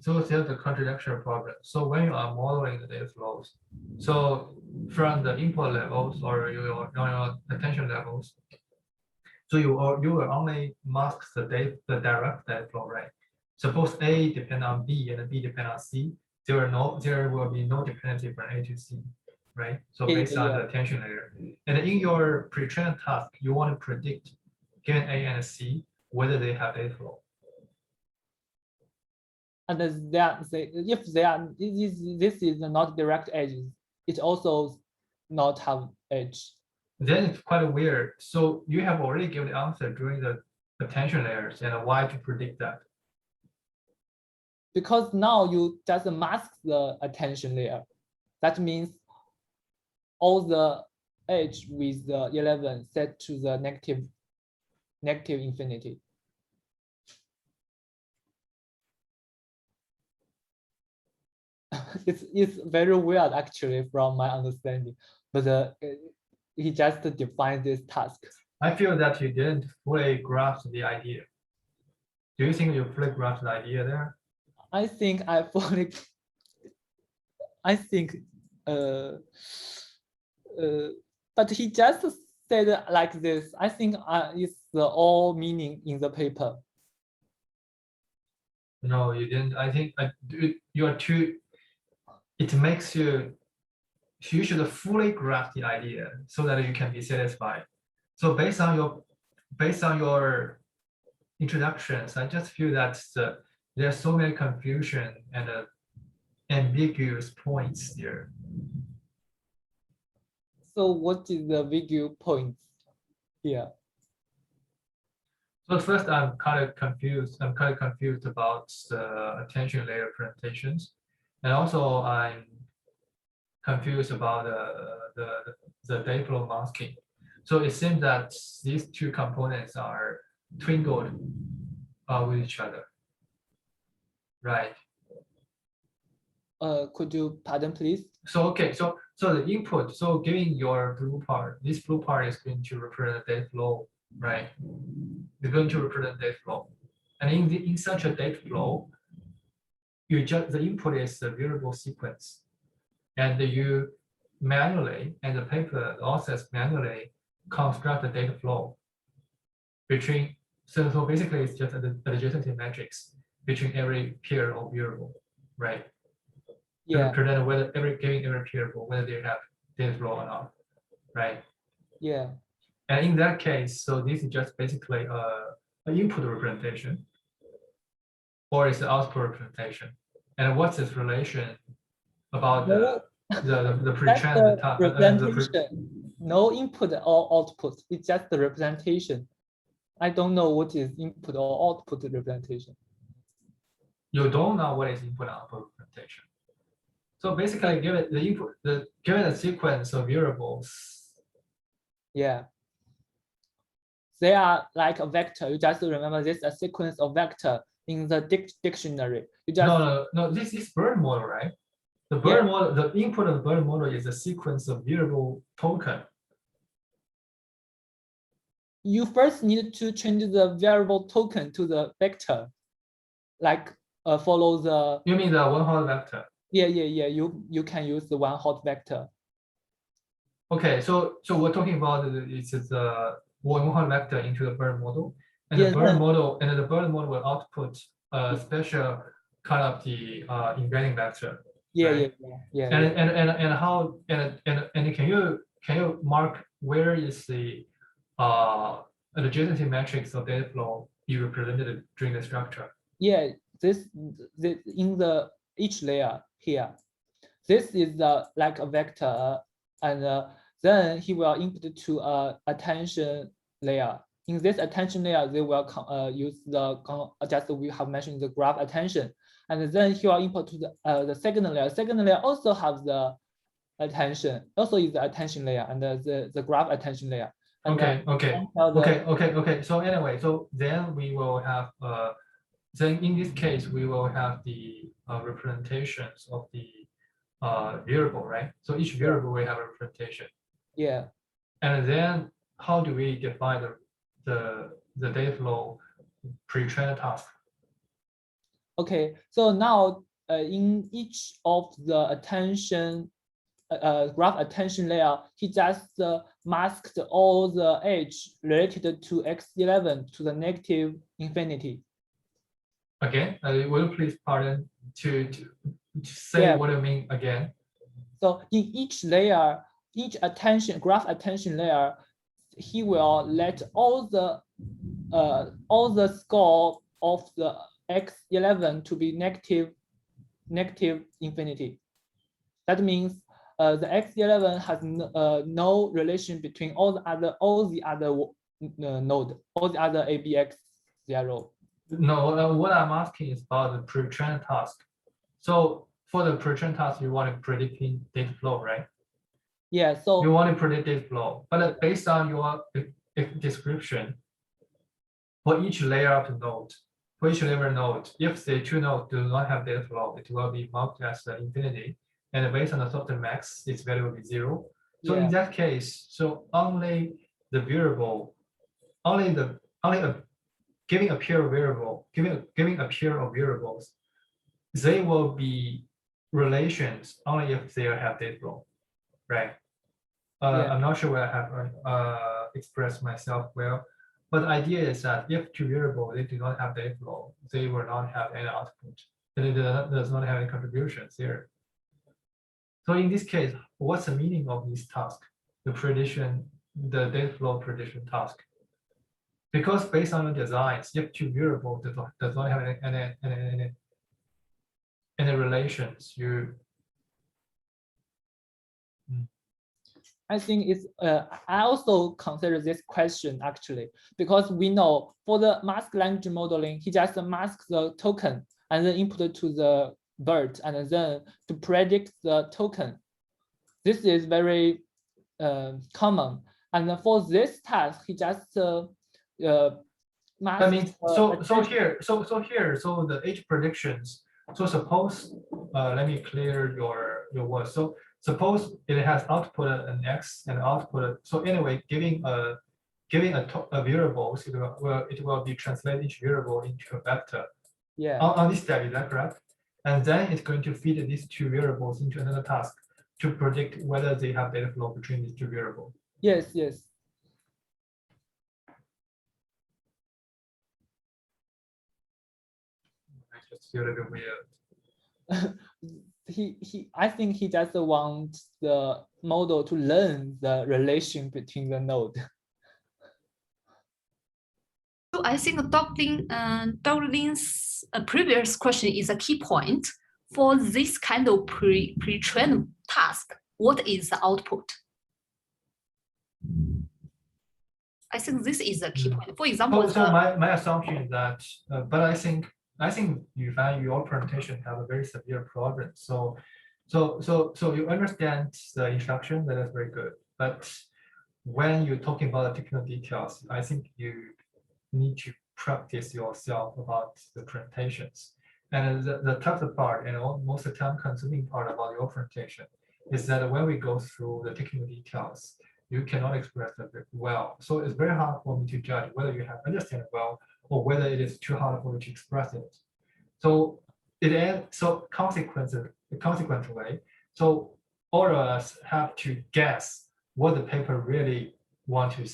so there's a contradiction problem. So when you are modeling the data flows, so from the input levels or your attention levels, so you will only mask the direct data flow, right? Suppose A depend on B and B depend on C. There will be no dependency from A to C, right? So based on the attention layer, and in your pre-trained task, you want to predict given A and C whether they have data flow. And if this is not direct edges, it also not have edge. Then it's quite weird. So you have already given the answer during the attention layers, and why to predict that? Because now you just mask the attention layer. That means all the edge with the 11 set to the negative infinity. It's very weird actually from my understanding, but he just defined this task. I feel that you didn't fully grasp the idea. Do you think you fully grasped the idea there? I think I fully. I think, but he just said like this. I think it's the all meaning in the paper. No, you didn't. I think you are too. It makes you. You should fully grasp the idea so that you can be satisfied. So based on your introductions, I just feel that there are so many confusion and ambiguous points there. So what is the video point here? So first, I'm kind of confused. I'm kind of confused about the attention layer presentations, and also I'm confused about the data flow masking. So it seems that these two components are twinkled with each other, right? Could you pardon, please? So okay, so the input. So giving your blue part, this blue part is going to represent data flow, right? It's going to represent data flow, and in such a data flow, the input is the variable sequence, and you manually, and the paper authors manually construct the data flow between. So basically, it's just an adjacency matrix between every pair of variable, right? To Yeah, represent whether giving every variable whether they have data flow or not, right? yeah, And in that case, so this is just basically an input representation, or it's an output representation. And what's this relation about the that's pre-trained the representation. No input or output. It's just the representation. I don't know what is input or output representation. You don't know what is input and output representation. So basically, given the input, given a sequence of variables, Yeah. They are like a vector. You just remember this a sequence of vector in the dictionary. You just no. This is Bird model, right? The Bird model, the input of the Bird model is a sequence of variable token. You first need to change the variable token to the vector, like follow the. You mean the one-hot vector? Yeah. You can use the one-hot vector. Okay, so we're talking about it's the one-hot vector into the Bird model, and Yeah, the Bird model will output a special kind of the embedding vector. Yeah. And how and can you mark where is the adjacency matrix of data flow you represented during the structure? Yeah, this in the each layer here. This is like a vector, and then he will input to a attention layer. In this attention layer, they will use the just we have mentioned the graph attention, and then he will input to the second layer. Second layer also have the attention, also is the attention layer and the graph attention layer. And Okay. So anyway, so then we will have then in this case we will have the representations of the variable, right? So each variable will have a representation. Yeah. And then how do we define the data flow pre-trained task? Okay, so now in each of the attention graph attention layer, he just masked all the edge related to x11 to the negative infinity. Again, will you please pardon to say what you mean again? So in each layer, each graph attention layer, he will let all the score of the x11 to be negative infinity. That means the x11 has no relation between all the other node, all the other ABX0. No, what I'm asking is about the pre-trained task. So for the pre-trained task, you want to predict data flow, right? Yeah. So you want to predict data flow, but based on your description, for each layer of the node, for each layer node, if the two nodes do not have data flow, it will be marked as infinity. And based on the software max, its value will be 0. So Yeah. in that case, so only the variable, only a giving a pair of variable, giving a pair of variables, they will be relations only if they have data flow, right? Yeah. I'm not sure where I have expressed myself well, but the idea is that if two variables they do not have data flow, they will not have any output, and it does not have any contributions there. So in this case, what's the meaning of this task? The prediction, the data flow prediction task. Because based on the designs, if two variables does not have any relations, you. I think it's, I also consider this question actually, because we know for the mask language modeling, he just masks the token and then input it to the BERT and then to predict the token. This is very common. And for this task, he just I mean, so the age predictions. So suppose, let me clear your words. So suppose it has output an X and output. So anyway, giving a variable, it will be translate each variable into a vector. Yeah. On this step, is that correct? And then it's going to feed these two variables into another task to predict whether they have data flow between these two variables. Yes, yes. I just feel a bit weird. I think he just wants the model to learn the relation between the node. So I think Dr.Lin's previous question is a key point. For this kind of pre-trained task, what is the output? I think this is a key point. For example, so my assumption is that, but I think Yufan, your presentation have a very severe problem. So you understand the instruction, that is very good. But when you're talking about the technical details, I think you need to practice yourself about the presentations. And the toughest part and most time-consuming part about your presentation is that when we go through the technical details, you cannot express that well. So it's very hard for me to judge whether you have understand it well or whether it is too hard for you to express it. So consequently, so all of us have to guess what the paper really wants to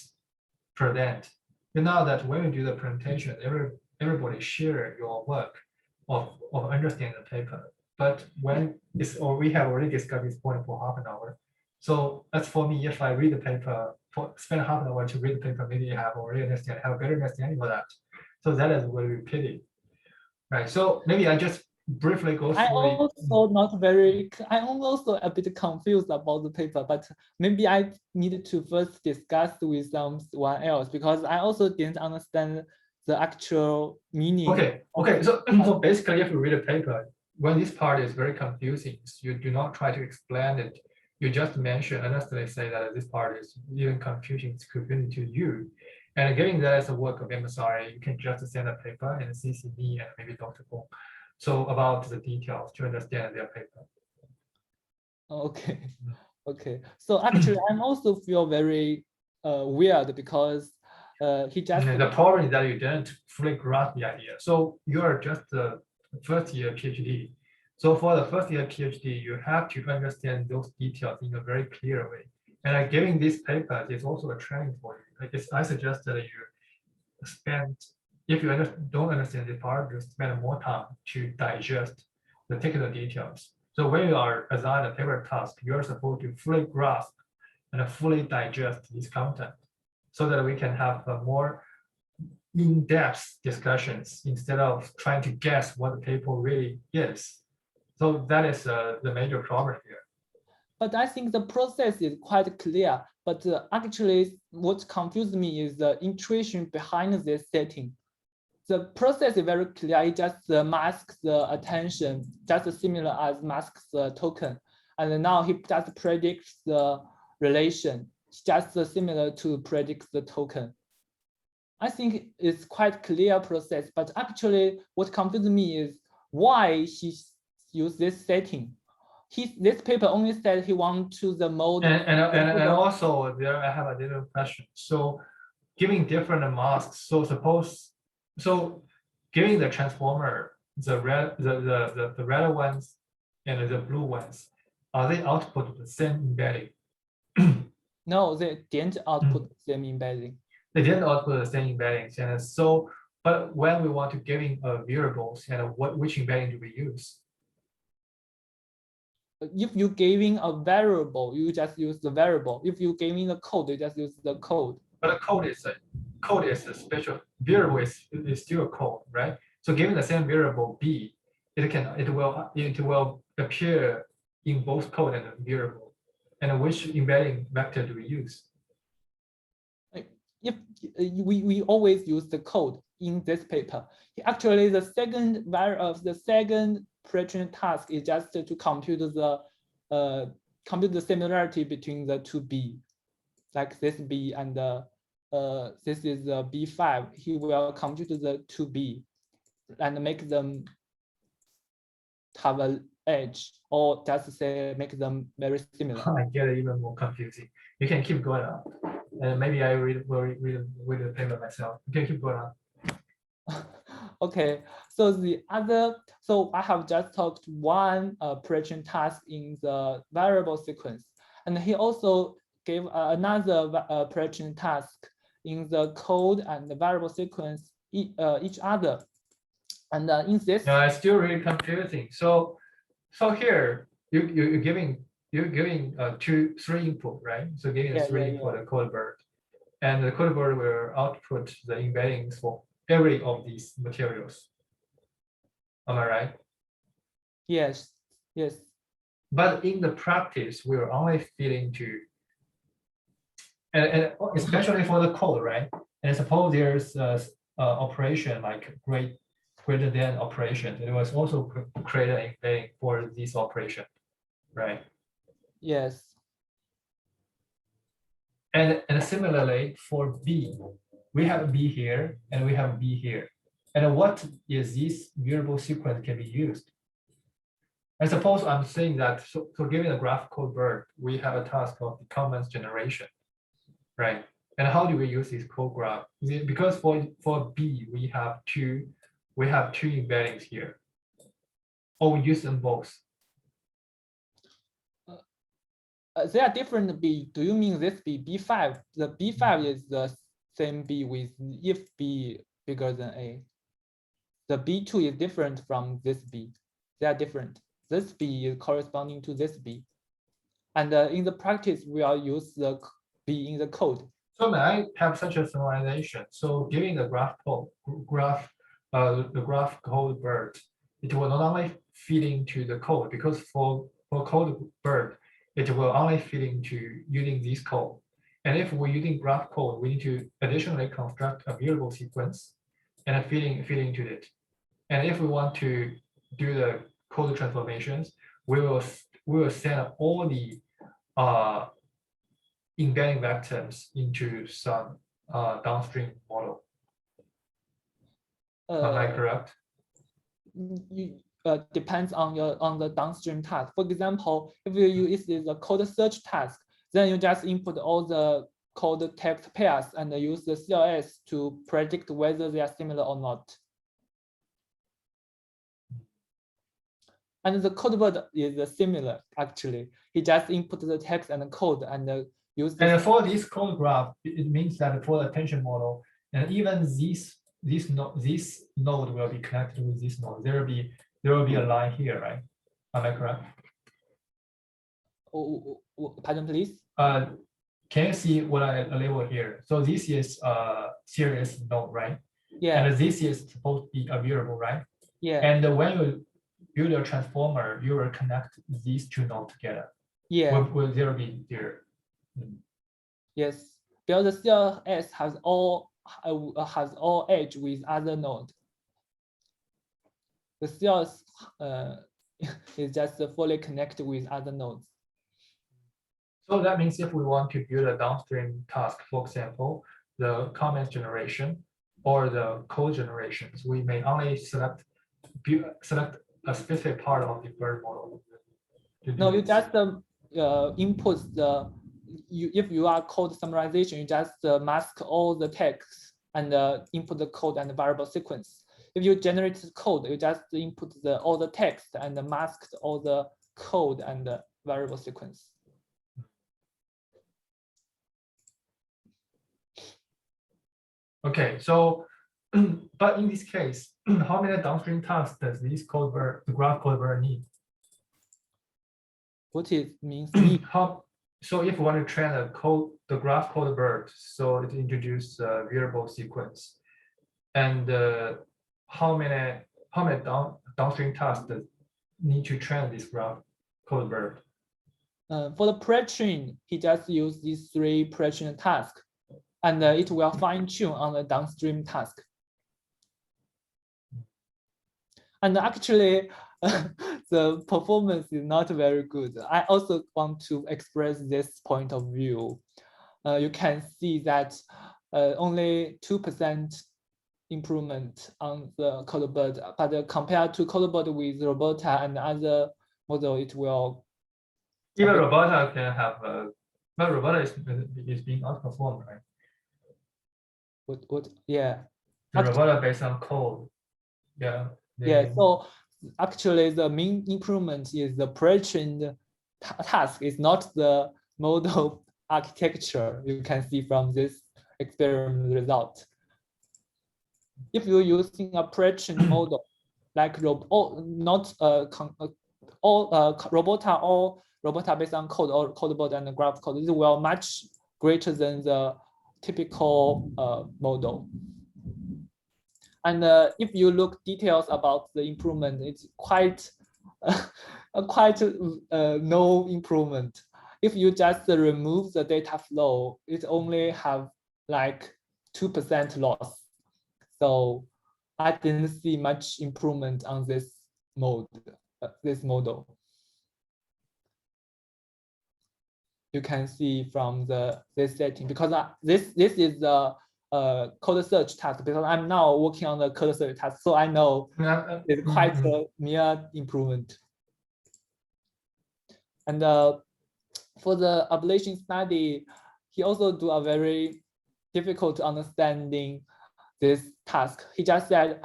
present. You know that when we do the presentation, everybody share your work of understanding the paper. But when it's, or we have already discussed this point for half an hour. So that's for me, if I read the paper, spend half an hour to read the paper, maybe I have already have a better understanding of that. So that is what we pity. Right. So maybe I just briefly go through. I'm also a bit confused about the paper, but maybe I need to first discuss with someone else because I also didn't understand the actual meaning. Okay. So basically, if you read a paper, when this part is very confusing, you do not try to explain it. You just mention, honestly say that this part is even confusing to you. And given that as a work of MSRA, you can just send a paper and CC me and maybe Dr. Fong. So about the details to understand their paper. Okay. So actually, I'm also feel very weird because he just. The problem is that you didn't fully grasp the idea. So you are just the first year PhD. So for the first year PhD, you have to understand those details in a very clear way. And giving this paper is also a training for you. I suggest that you spend, if you don't understand this part, you spend more time to digest the technical details. So when you are assigned a paper task, you are supposed to fully grasp and fully digest this content so that we can have a more in-depth discussions instead of trying to guess what the paper really is. So that is the major problem here. But I think the process is quite clear. But actually, what confused me is the intuition behind this setting. The process is very clear. It just masks the attention, just similar as masks the token. And now he just predicts the relation, just similar to predict the token. I think it's quite clear process. But actually, what confused me is why he used this setting. this paper only said he want to the mode. And also there I have a little question. So giving different masks. So giving the transformer the red ones and the blue ones, are they output the same embedding? No, they didn't output the same embedding. They didn't output the same embeddings, and so but when we want to giving variables, and which embedding do we use? If you giving a variable, you just use the variable. If you giving the code, you just use the code. But the code is a special variable is still a code, right? So given the same variable b, it will appear in both code and variable. And which embedding vector do we use? If we always use the code in this paper. Actually, the second pre-training task is just to compute the similarity between the two b, like this b and this is b5. He will compute the two b and make them have an edge, or just say make them very similar. I get it even more confusing. You can keep going on, and maybe I will read the paper myself. You can keep going on. Okay, so I have just talked one pre-train task in the variable sequence, and he also gave another pre-train task in the code and the variable sequence each other. And in this, no, it's still really confusing. So here you're giving three input, right? So giving the three input a codebert, and the codebert will output the embeddings for every of these materials. Am I right? Yes. But in the practice, we are only feeding to, and especially for the code, right? And suppose there's a operation like greater than operation. It was also create an embedding for this operation, right? Yes. And similarly for B, we have B here and we have B here. And what is this variable sequence can be used? I suppose I'm saying that, so given a Graphcodebert, we have a task of the comments generation, right? And how do we use this code graph? Because for B, we have two embeddings here. Or we use them both. They are different B. Do you mean this B, B5? The B5 is the same B with if B bigger than A. The B2 is different from this B. They are different. This B is corresponding to this B. And in the practice, we will use the B in the code. So may I have such a summarization? So giving the Graphcodebert, it will not only feed into the code, because for Codebert, it will only feed into using this code. And if we're using graph code, we need to additionally construct a variable sequence and feeding into it. And if we want to do the code transformations, we will send all the embedding vectors into some downstream model. Am I correct? Depends on the downstream task. For example, if you use the code search task, then you just input all the code text pairs and use the CLS to predict whether they are similar or not. And the codebert is similar, actually. He just input the text and the code and use. And for this code graph, it means that for the attention model, and even this node will be connected with this node. There will be a line here, right? Am I correct? Pardon, please. Can you see what I label here? So this is a series node, right? Yeah. And this is supposed to be a variable, right? Yeah. And when you build a transformer, you will connect these two nodes together. Yeah. Will there be there? Yes, because the CLS has all edge with other node. The CLS is just fully connected with other nodes. So that means if we want to build a downstream task, for example, the comments generation or the code generations, we may only select a specific part of the BERT model. to do No, you this? just input if you are code summarization, you just mask all the text and input the code and the variable sequence. If you generate code, you just input all the text and mask all the code and the variable sequence. Okay, so but in this case, how many downstream tasks does this Codebert, the Graphcodebert need? What it means need? So if you want to train the Graphcodebert, so it introduce a variable sequence, and how many downstream tasks that need to train this Graphcodebert? For the pre-train, he just used these 3 pre-train tasks, and it will fine-tune on the downstream task. And actually, the performance is not very good. I also want to express this point of view. You can see that only 2% improvement on the Codebert, but compared to Codebert with Robota and other model, it will. Even Robota can have, but Robota is being outperformed, right? What? Yeah. The Robota based on code. Yeah. Yeah. So actually, the main improvement is the pre-trained task is not the model architecture. You can see from this experiment result. If you're using a pre-trained model like Robota or Robota based on code or Codebert and Graphcode, it will much greater than the typical model. And if you look details about the improvement, it's quite no improvement. If you just remove the data flow, it only have like 2% loss. So I didn't see much improvement on this this model. You can see from this setting, because this is the code search task, because I'm now working on the code search task, so I know it's quite a mere improvement. And for the ablation study, he also do a very difficult understanding this task. He just said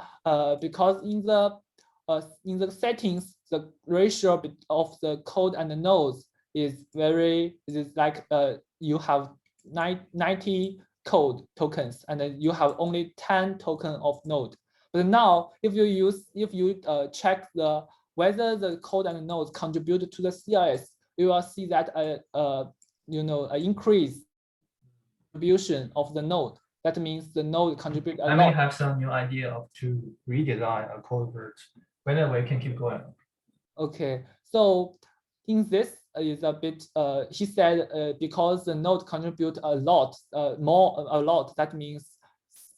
because in the settings, the ratio of the code and the nodes is like you have 90 code tokens and then you have only 10 token of node. But now if you check whether the code and the nodes contribute to the CRS, you will see that an increase contribution of the node. That means the node contribute a lot. I may have some new idea of to redesign a Codebert. Whether we can keep going. Okay, so in this is a bit, he said, because the node contribute a lot, that means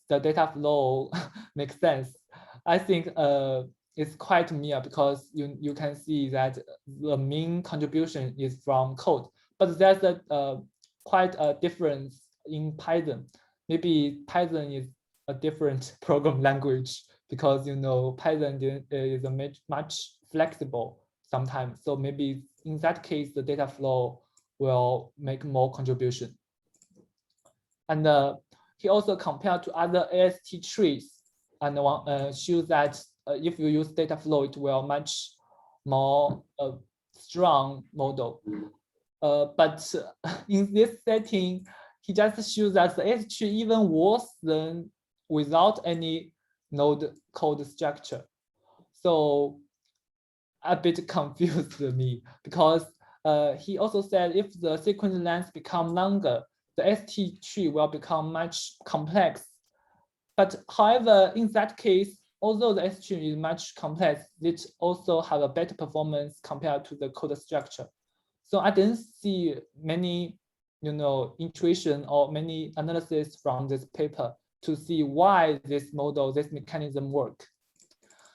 the data flow makes sense. I think it's quite mere, because you can see that the main contribution is from code, but there's quite a difference in Python. Maybe Python is a different program language, because Python is a much flexible sometimes. So maybe in that case, the data flow will make more contribution. And he also compared to other AST trees and shows that if you use data flow, it will much more strong model. But in this setting, he just shows that the AST tree even worse than without any node code structure. So a bit confused me, because he also said if the sequence length become longer, the ST tree will become much complex. But however, in that case, although the ST tree is much complex, it also have a better performance compared to the code structure. So I didn't see many, intuition or many analysis from this paper to see why this model, this mechanism work.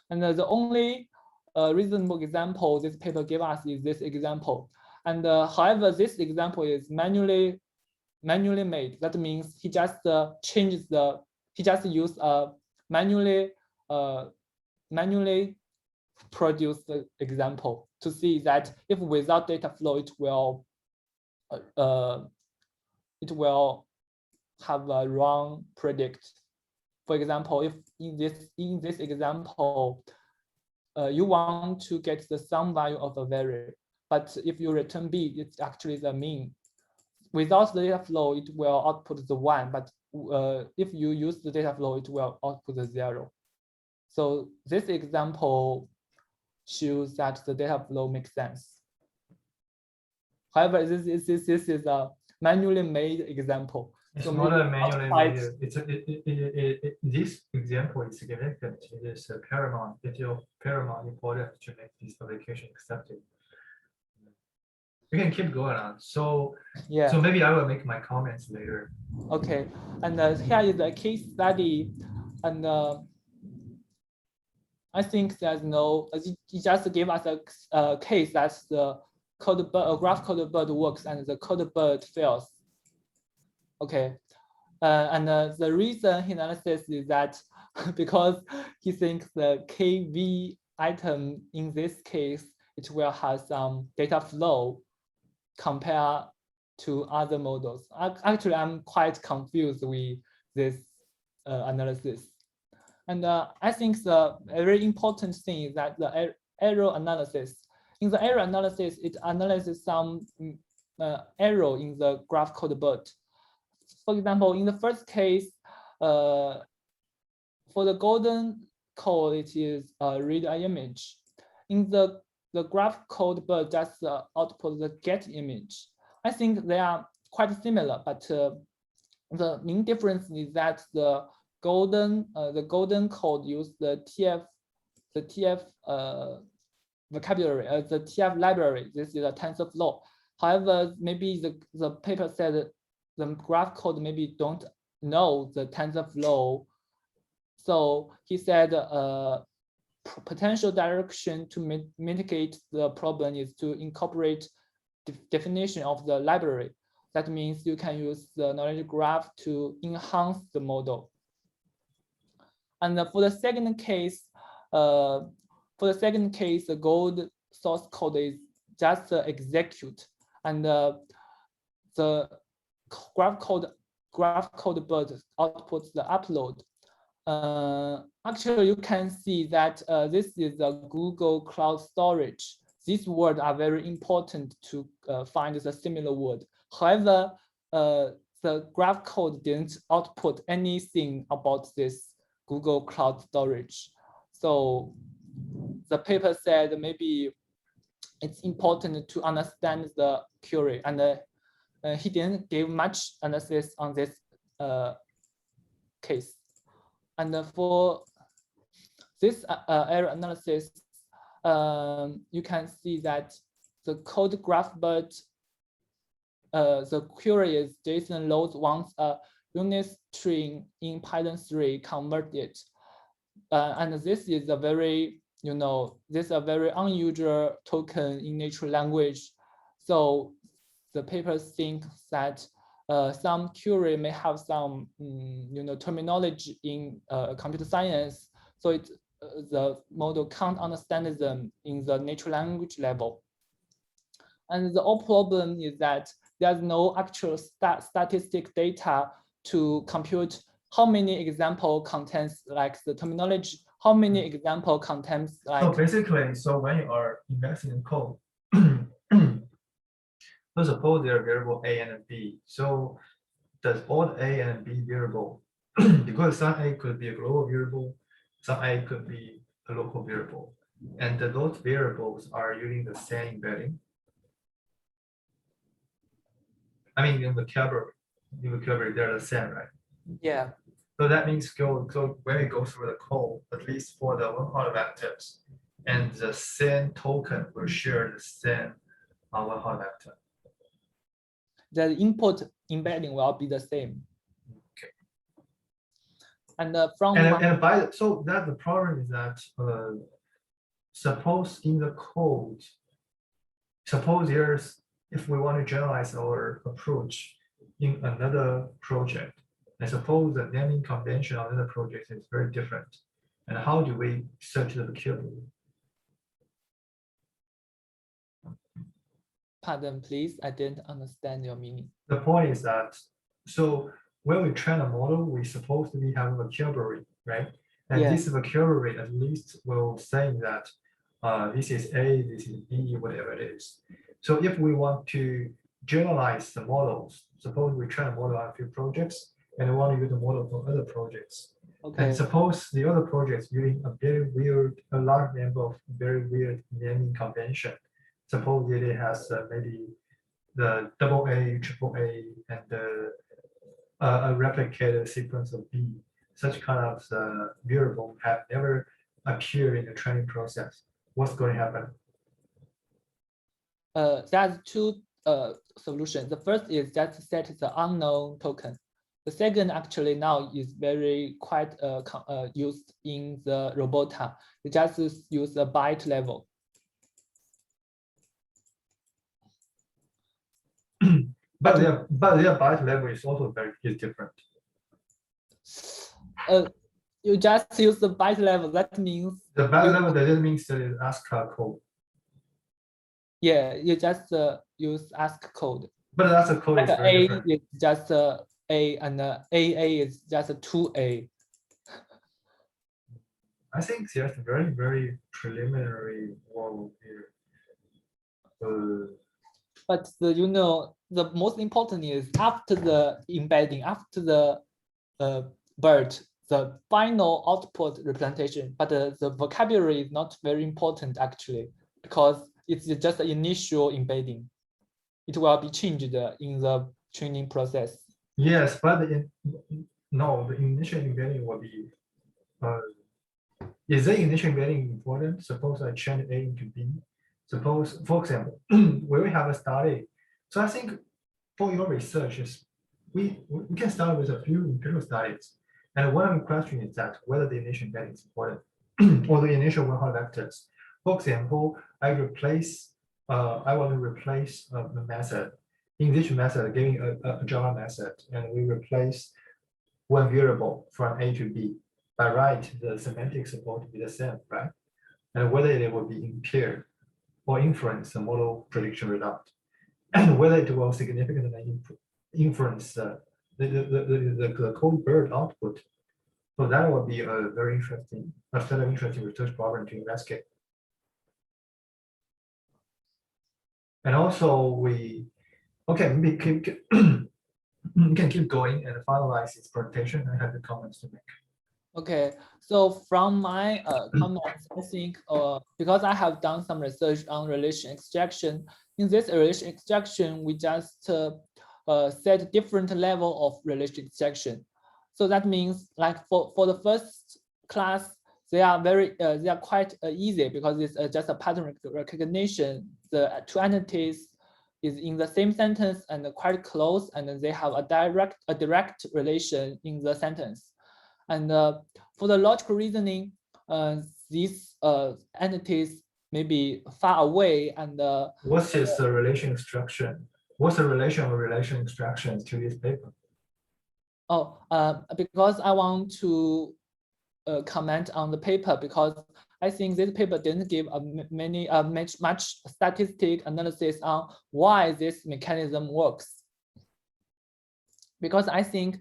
And the only reasonable example this paper gave us is this example. And however, this example is manually made. That means he just used manually produce the example to see that if without data flow, it will have a wrong predict. For example, if in this example, you want to get the sum value of a variable, but if you return b, it's actually the mean. Without the data flow, it will output the 1, but if you use the data flow, it will output the 0. So this example shows that the data flow makes sense. However, this is a manually made example. It's So not maybe a manually outside- made. This example is significant. It is paramount. It's of paramount importance to make this application accepted. We can keep going on. So Yeah. so maybe I will make my comments later. Okay. And here is a case study, and I think there's no. You just give us a case that the Graphcodebert works and the Codebert fails. Okay. And the reason he analysis is that because he thinks the KV item in this case, it will have some data flow compared to other models. Actually, I'm quite confused with this analysis. And I think the very important thing is that the error analysis. In the error analysis, it analyzes some error in the Graphcodebert. For example, in the first case, for the golden code, it is read an image. In the Graphcodebert, just output the get image. I think they are quite similar, but the main difference is that the golden code use the TF vocabulary, the TF library. This is a TensorFlow. However, maybe the paper said the graph code maybe don't know the TensorFlow. So he said potential direction to mitigate the problem is to incorporate the definition of the library. That means you can use the knowledge graph to enhance the model. And for the second case, the gold source code is just execute, and the Graphcodebert outputs the upload. Actually, you can see that this is a Google Cloud Storage. These words are very important to find the similar word. However, the graph code didn't output anything about this Google Cloud Storage. So the paper said maybe it's important to understand the query, and he didn't give much analysis on this case. And for this error analysis, you can see that the code Graphcodebert, the query is JSON load wants a unit string in Python 3 converted. And this is a very, this is a very unusual token in natural language. So the paper thinks that some query may have some, terminology in computer science. So the model can't understand them in the natural language level. And the whole problem is that there's no actual statistic data to compute how many example contains like the terminology, how many example contains like. So basically, so when you are investing in code, let's suppose there are variable A and B. So does all A and B variable, because some A could be a global variable, some A could be a local variable, and those variables are using the same embedding. I mean, in vocabulary, they're the same, right? Yeah. So that means when we go through the code, at least for the one-hot vectors, and the same token will share the same one-hot vector. The input embedding will be the same. Okay. And so that the problem is that suppose in the code, if we want to generalize our approach in another project, I suppose the naming convention of another project is very different. And how do we search the vocabulary? Pardon, please. I didn't understand your meaning. The point is that, so when we train a model, we're supposed to be having a vocabulary, right? And Yeah. this vocabulary at least will say that this is A, this is B, whatever it is. So if we want to generalize the models, suppose we train a model on a few projects and we want to use the model for other projects. Okay. And suppose the other projects using a large number of very weird naming convention. Suppose it has maybe the AA, AAA, and a replicated sequence of B. Such kind of variable have never appeared in the training process. What's going to happen? There's two solutions. The first is just set the unknown token. The second actually now is very quite used in the Robota. We just use the byte level. But their byte level is also is different. You just use the byte level. That means the byte level doesn't mean that it's ASCII code. Yeah, you just use ASCII code. But that's a code Like is very A different. is just A and AA is just a 2A. I think there's very, very preliminary world here. But you know, the most important is after the embedding, after the BERT, the final output representation, but the vocabulary is not very important actually, because it's just the initial embedding. It will be changed in the training process. Yes, but the initial embedding will be, is the initial embedding important? Suppose I change A into B. Suppose, for example, when we have a study. So I think for your research is, we can start with a few empirical studies. And one of the questions is that whether the initial embedding is important or the initial one-hot vectors. For example, I want to replace the method. In this method, giving a Java method, and we replace one variable from A to B. By right, the semantics are supposed to be the same, right? And whether it will be impaired or influence the model prediction result, and whether it will significantly influence the Graphcodebert output. So that will be a very interesting, set of interesting research problem to investigate. And also maybe we can keep going and finalize this presentation. I have the comments to make. Okay, so from my comments, I think because I have done some research on relation extraction, in this relation extraction, we just set different level of relation extraction. So that means like for the first class, they are quite easy because it's just a pattern recognition. The two entities is in the same sentence and quite close, and they have a direct relation in the sentence. And for the logical reasoning, these entities may be far away. And what's this relation extraction? What's the relation of relation extraction to this paper? Oh, because I want to comment on the paper, because I think this paper didn't give much statistic analysis on why this mechanism works. Because I think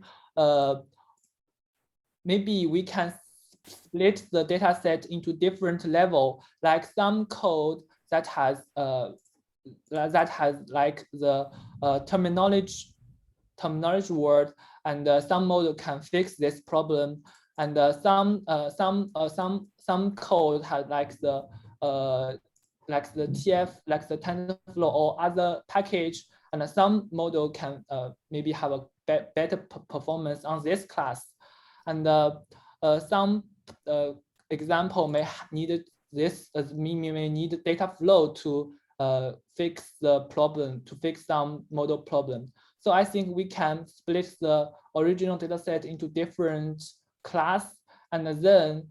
maybe we can split the data set into different level, like some code that has like the terminology word, and some model can fix this problem, and some code has like the TF, like the TensorFlow or other package, and some model can maybe have a better performance on this class. And some example may need this, may need data flow to fix the problem, to fix some model problem. So I think we can split the original data set into different class, and then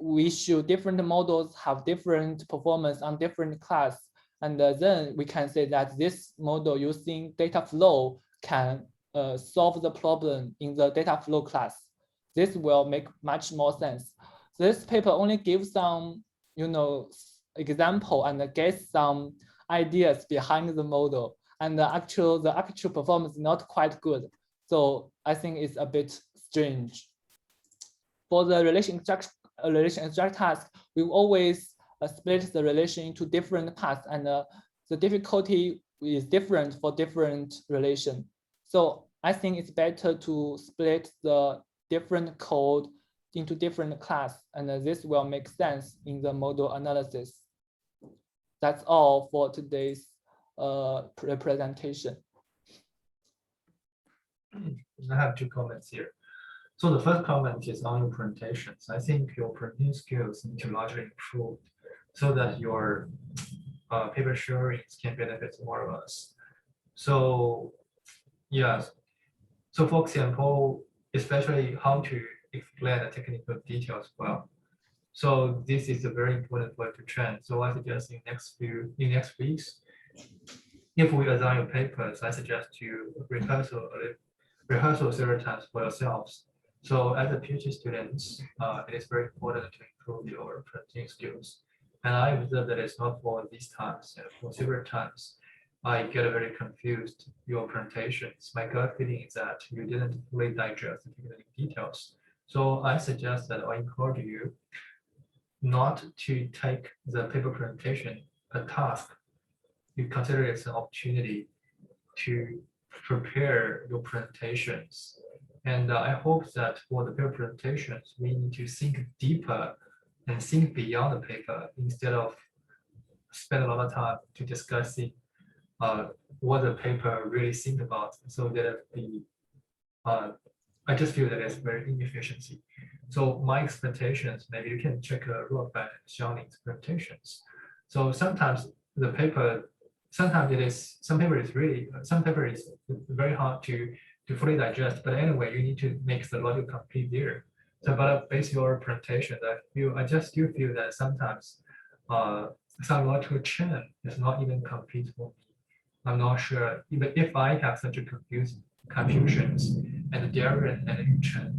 we should different models have different performance on different class. And then we can say that this model using data flow can solve the problem in the data flow class. This will make much more sense. This paper only gives some, example and get some ideas behind the model, and the actual performance is not quite good. So I think it's a bit strange. For the relation extract task, we always split the relation into different paths, and the difficulty is different for different relation. So I think it's better to split the different code into different class, and this will make sense in the model analysis. That's all for today's presentation. I have 2 comments here. So the first comment is on your presentations. I think your printing skills need to largely improve so that your paper sharing can benefit more of us. So yes, so for example, especially how to explain the technical details well. So this is a very important word to train. So I suggest in next weeks, if we assign your papers, I suggest you rehearsal several times for yourselves. So as a PhD students, it is very important to improve your printing skills. And I observed that it's not for these times, and for several times, I get very confused your presentations. My gut feeling is that you didn't fully digest the technical details. So I suggest that I encourage you not to take the paper presentation a task. You consider it an opportunity to prepare your presentations. And I hope that for the paper presentations, we need to think deeper and think beyond the paper instead of spend a lot of time to discussing what the paper really think about. So that I just feel that it's very inefficiency. So my expectations, maybe you can check Yufan and Xiaoling's presentations. So sometimes the paper, some paper is very hard to fully digest, but anyway, you need to make the logic complete there. So, but based on your presentation, I just do feel that sometimes some logical chain is not even complete for me. I'm not sure, even if I have such a confusions, and Darren and Yufan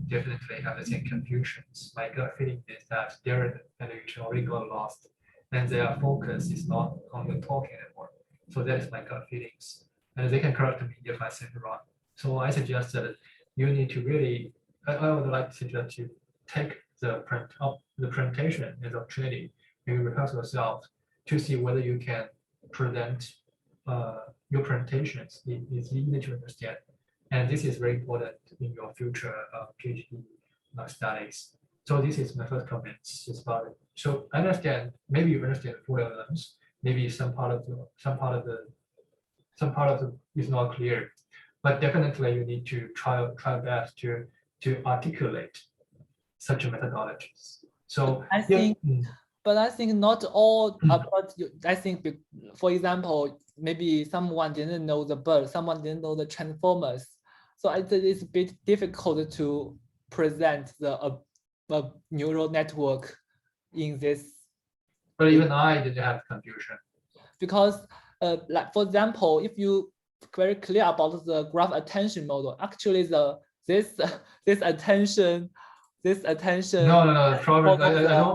definitely have the same confusions. My gut feeling is that Darren and Yufan already got lost, and their focus is not on the talking anymore. So that is my gut feelings, and they can correct me if I say it wrong. So I suggest that you need to really, I would like to suggest you take the presentation as an opportunity, maybe rehearse yourself to see whether you can present your presentations. It's easy to understand. And this is very important in your future PhD studies. So this is my first comments about it. So I understand, maybe you understand 4 elements, maybe some part of the is not clear, but definitely you need to try best to articulate such methodologies. So I think, but I think not all. But I think, for example, maybe someone didn't know the bird, someone didn't know the transformers. So it's a bit difficult to present the neural network in this. But even I didn't have confusion. Because, like for example, if you very clear about the graph attention model, actually this attention. No. Problem.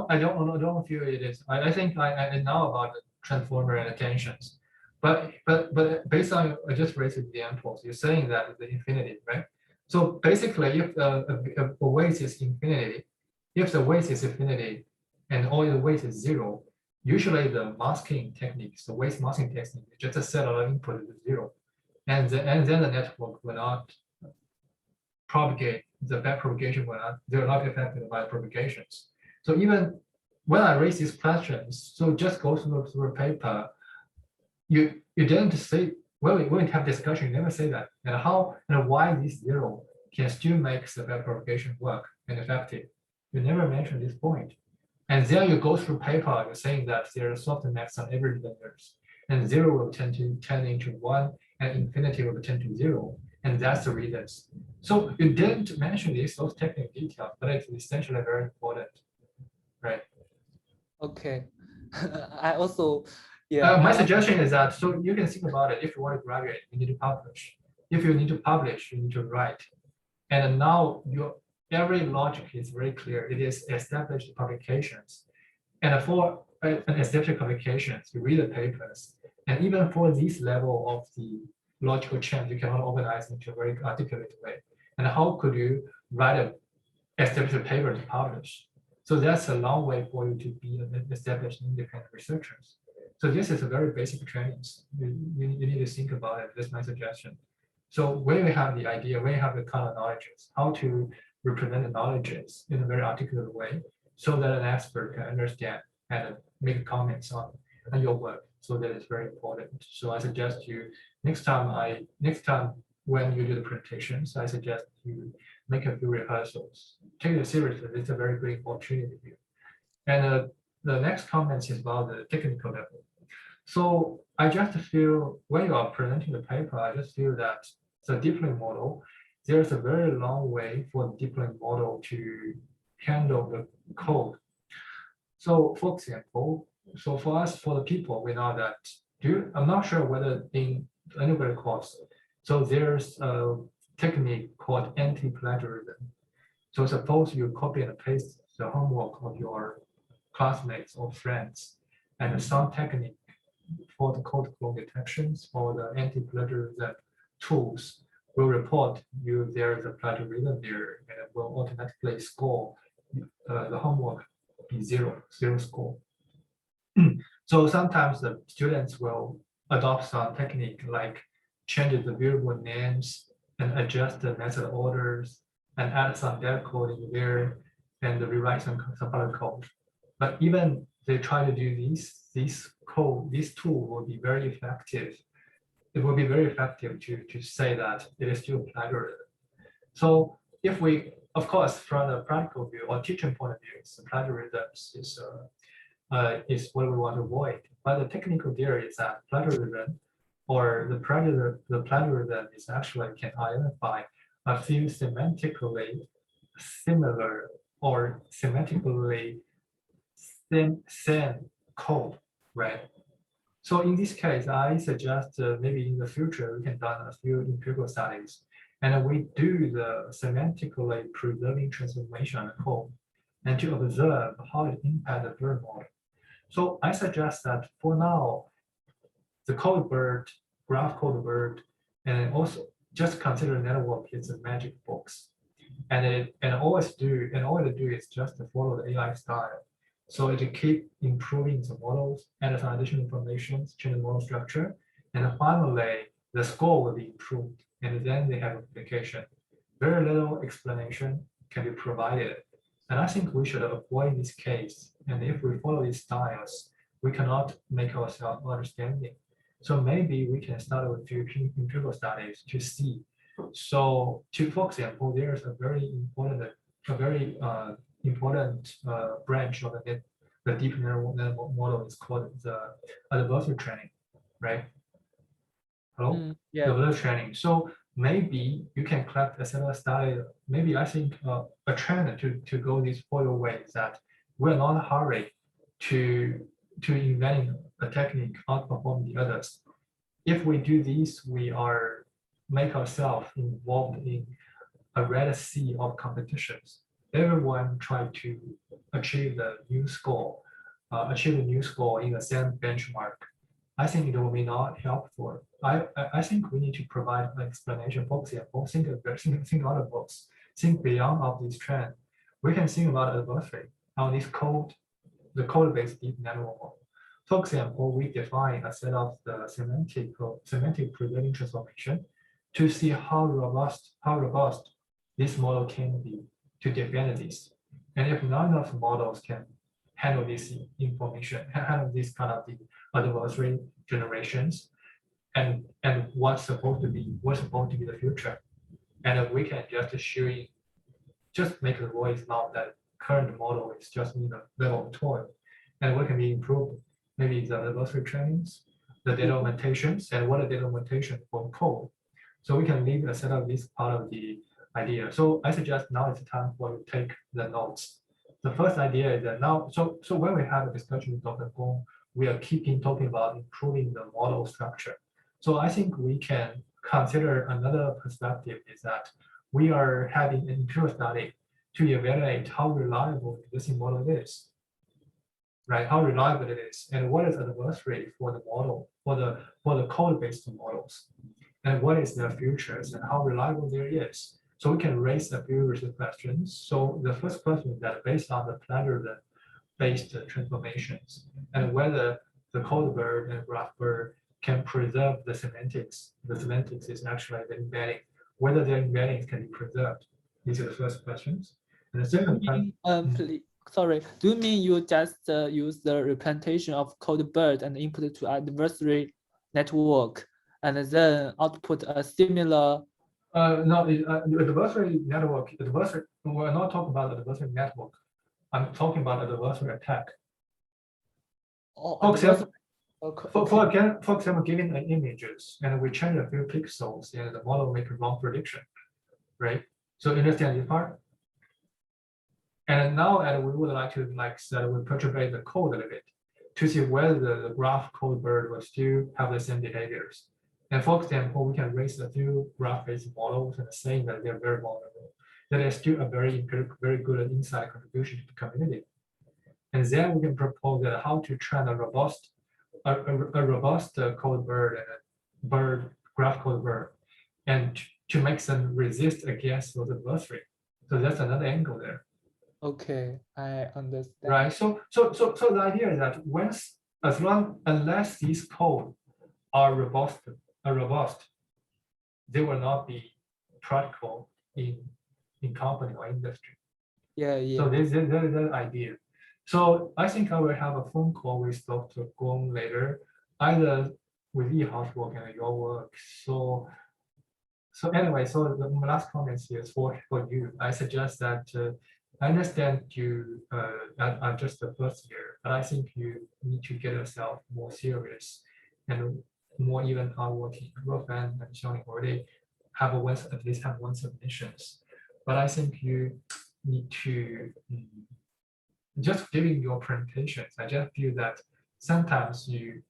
I don't feel it is. I think I know about the transformer and attentions, but based on I just raised examples, you're saying that it's the infinity, right? So basically, if the weight is infinity, if the weight is infinity, and all the weight is 0, usually the masking techniques, the weight masking technique, just a set of input to 0, and then the network will not propagate. The back propagation will not, they're not affected by propagations. So even when I raise these questions, so just go through a paper, you didn't say, well, we won't have discussion, you never say that. And how and why this 0 can still make the back propagation work and effective. You never mentioned this point. And then you go through paper, you're saying that there are softmax on every layers, and 0 will tend to turn into 1, and infinity will tend to 0. And that's the reasons. So you didn't mention those technical details, but it's essentially very important, right? Okay. I also, yeah. My suggestion is that, so you can think about it. If you want to graduate, you need to publish. If you need to publish, you need to write. And now every logic is very clear. It is established publications. And for established publications, you read the papers, And even for this level of the logical chain, you cannot organize into a very articulate way. And how could you write a establish a paper to publish? So that's a long way for you to be an established independent researchers. So this is a very basic training. You need to think about it. That's my suggestion. So when we have the idea, when you have the kind of knowledges, how to represent the knowledges in a very articulate way, so that an expert can understand and make comments on your work. So that is very important. So I suggest you next time when you do the presentations, I suggest you make a few rehearsals. Take it seriously. It's a very great opportunity here. And the next comment is about the technical level. So I just feel when you are presenting the paper, I just feel that the deep learning model, there's a very long way for the deep learning model to handle the code. So for example, so for us, for the people, we know that, I'm not sure whether in anybody course, so there's a technique called anti-plagiarism. So suppose you copy and paste the homework of your classmates or friends, and some technique for the code clone detections or the anti-plagiarism tools will report you there is a plagiarism there, and it will automatically score the homework be zero score. So sometimes the students will adopt some technique like change the variable names and adjust the method orders and add some data code in there and rewrite some other code. But even they try to do this tool will be very effective. It will be very effective to say that it is still plagiarism. So if we, of course, from the practical view or teaching point of view, plagiarism is what we want to avoid. But the technical theory is that plagiarism or the plagiarism is actually can identify a few semantically similar or semantically same code, right? So in this case, I suggest maybe in the future we can do a few empirical studies, and we do the semantically preserving transformation of code, and to observe how it impacts the bird model. So I suggest that for now, the Codebert, Graphcodebert, and also just consider network is a magic box, and all it do is just to follow the AI style. So it keep improving the models, add some additional information, change the model structure, and finally the score will be improved, and then they have application. Very little explanation can be provided, and I think we should avoid this case. And if we follow these styles, we cannot make ourselves understanding. So maybe we can start with few empirical studies to see. So, for example, there is a very important branch of the deep neural model is called the adversarial training, right? Hello? Yeah. The adversarial training. So maybe you can collect a similar study. Maybe I think a trend to go this follow way is that we're not in a hurry to inventing a technique outperform the others. If we do this, we are make ourselves involved in a red sea of competitions. Everyone try to achieve the new score, in the same benchmark. I think it will be not helpful. I think we need to provide an explanation. For example, think out of books, think beyond of this trend. We can think about adversary on this code, the code-based deep network model. For example, we define a set of the semantic preserving transformation to see how robust this model can be to defend this. And if none of the models can handle this information, handle this kind of the adversary generations, and what's supposed to be the future, and we can just make the voice now that current model is just in the level of toy, and what can be improved. Maybe the adversary trainings, the data augmentations, and what are data augmentation for code. So we can leave a set of this part of the idea. So I suggest now it's time for you to take the notes. The first idea is that now, so when we have a discussion with Dr. Gong, we are talking about improving the model structure. So I think we can consider another perspective is that we are having an empirical study to evaluate how reliable the existing model is. right? How reliable it is, and what is the adversary for the model, for the code-based models, and what is their futures and how reliable there is. So we can raise a few questions. So the first question is that based on the planar-based transformations, and whether the Codebert and Graphcodebert can preserve the semantics. The semantics is actually the embedding, whether their embeddings can be preserved. These are the first questions. And the second question. Please, sorry, do you mean you just use the representation of Codebert and input it to adversary network and then output a similar? No, adversary network. We're not talking about adversary network. I'm talking about adversary attack. For example, given an images and we change a few pixels and the model make a wrong prediction, right? So understand this part. And now we would like to we perturbate the code a little bit to see whether the Graphcodebert will still have the same behaviors. And for example, we can raise a few graph-based models and saying that they're very vulnerable. That is still a very good insight contribution to the community. And then we can propose that how to train a robust Codebert and a Graphcodebert, and to make them resist against those adversary. So that's another angle there. Okay, I understand. Right. So the idea is that unless these code are robust, they will not be practical in company or industry. Yeah, yeah. So there's the idea. So I think I will have a phone call with Dr. Gong later, either with Yihao's work and your work. So anyway, so my last comment here is for you. I suggest that I understand you are just the first year, but I think you need to get yourself more serious and more even hardworking. Yufan and Xiaoling already have at least have one submissions, but I think you need to just giving your presentations. I just feel that sometimes you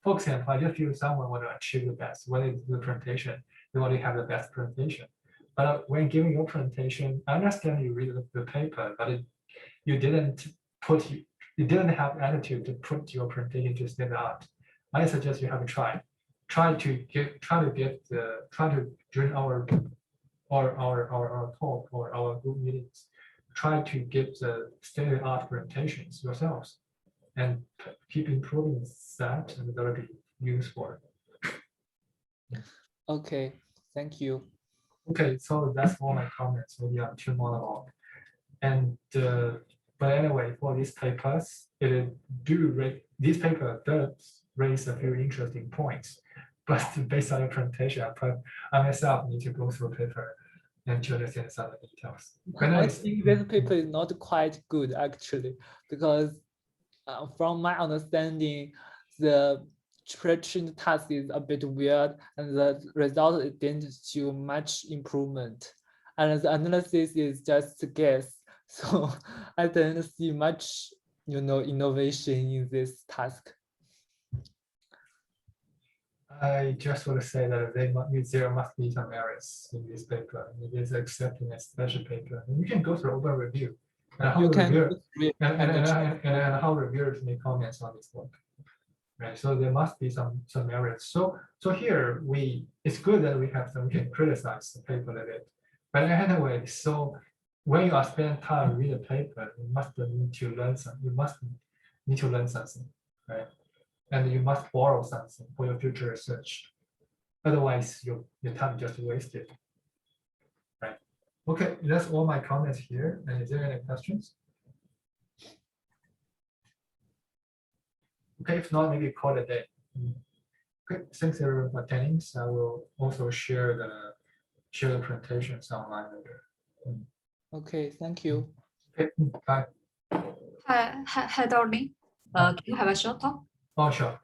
for example, I just feel someone want to achieve the best. When it's the presentation, they want to have the best presentation. But when giving your presentation, I understand you read the paper, but you didn't have attitude to put your presentation to stand out. I suggest you have a try. Try to during our talk or our group meetings, try to get the state-of-the-art presentations yourselves and keep improving that, and that will be useful. Okay, thank you. Okay, so that's all my comments. Maybe I'm too monologue. And but anyway, for these papers, this paper does raise a few interesting points. But based on your presentation, I myself need to go through a paper and to understand some of the details. I think this paper is not quite good actually, because from my understanding, the pre-trained task is a bit weird and the result didn't show much improvement. And the analysis is just a guess. So I didn't see much, innovation in this task. I just want to say that there must be some errors in this paper. It is accepting a special paper. And you can go through open review. And how how reviewers make comments on this work. Right. So there must be some errors. So here it's good that we can criticize the paper a little bit. But anyway, so when you are spending time reading the paper, you must need to learn something. You must need to learn something, right? And you must borrow something for your future research. Otherwise, your time just wasted. Right. Okay, that's all my comments here. And is there any questions? Okay, if not, maybe call it a day. Okay, thanks everyone for attending. So I will also share the presentations online later. Okay, thank you. Okay, bye. Hi, Darling. Can you have a short talk? Oh, sure.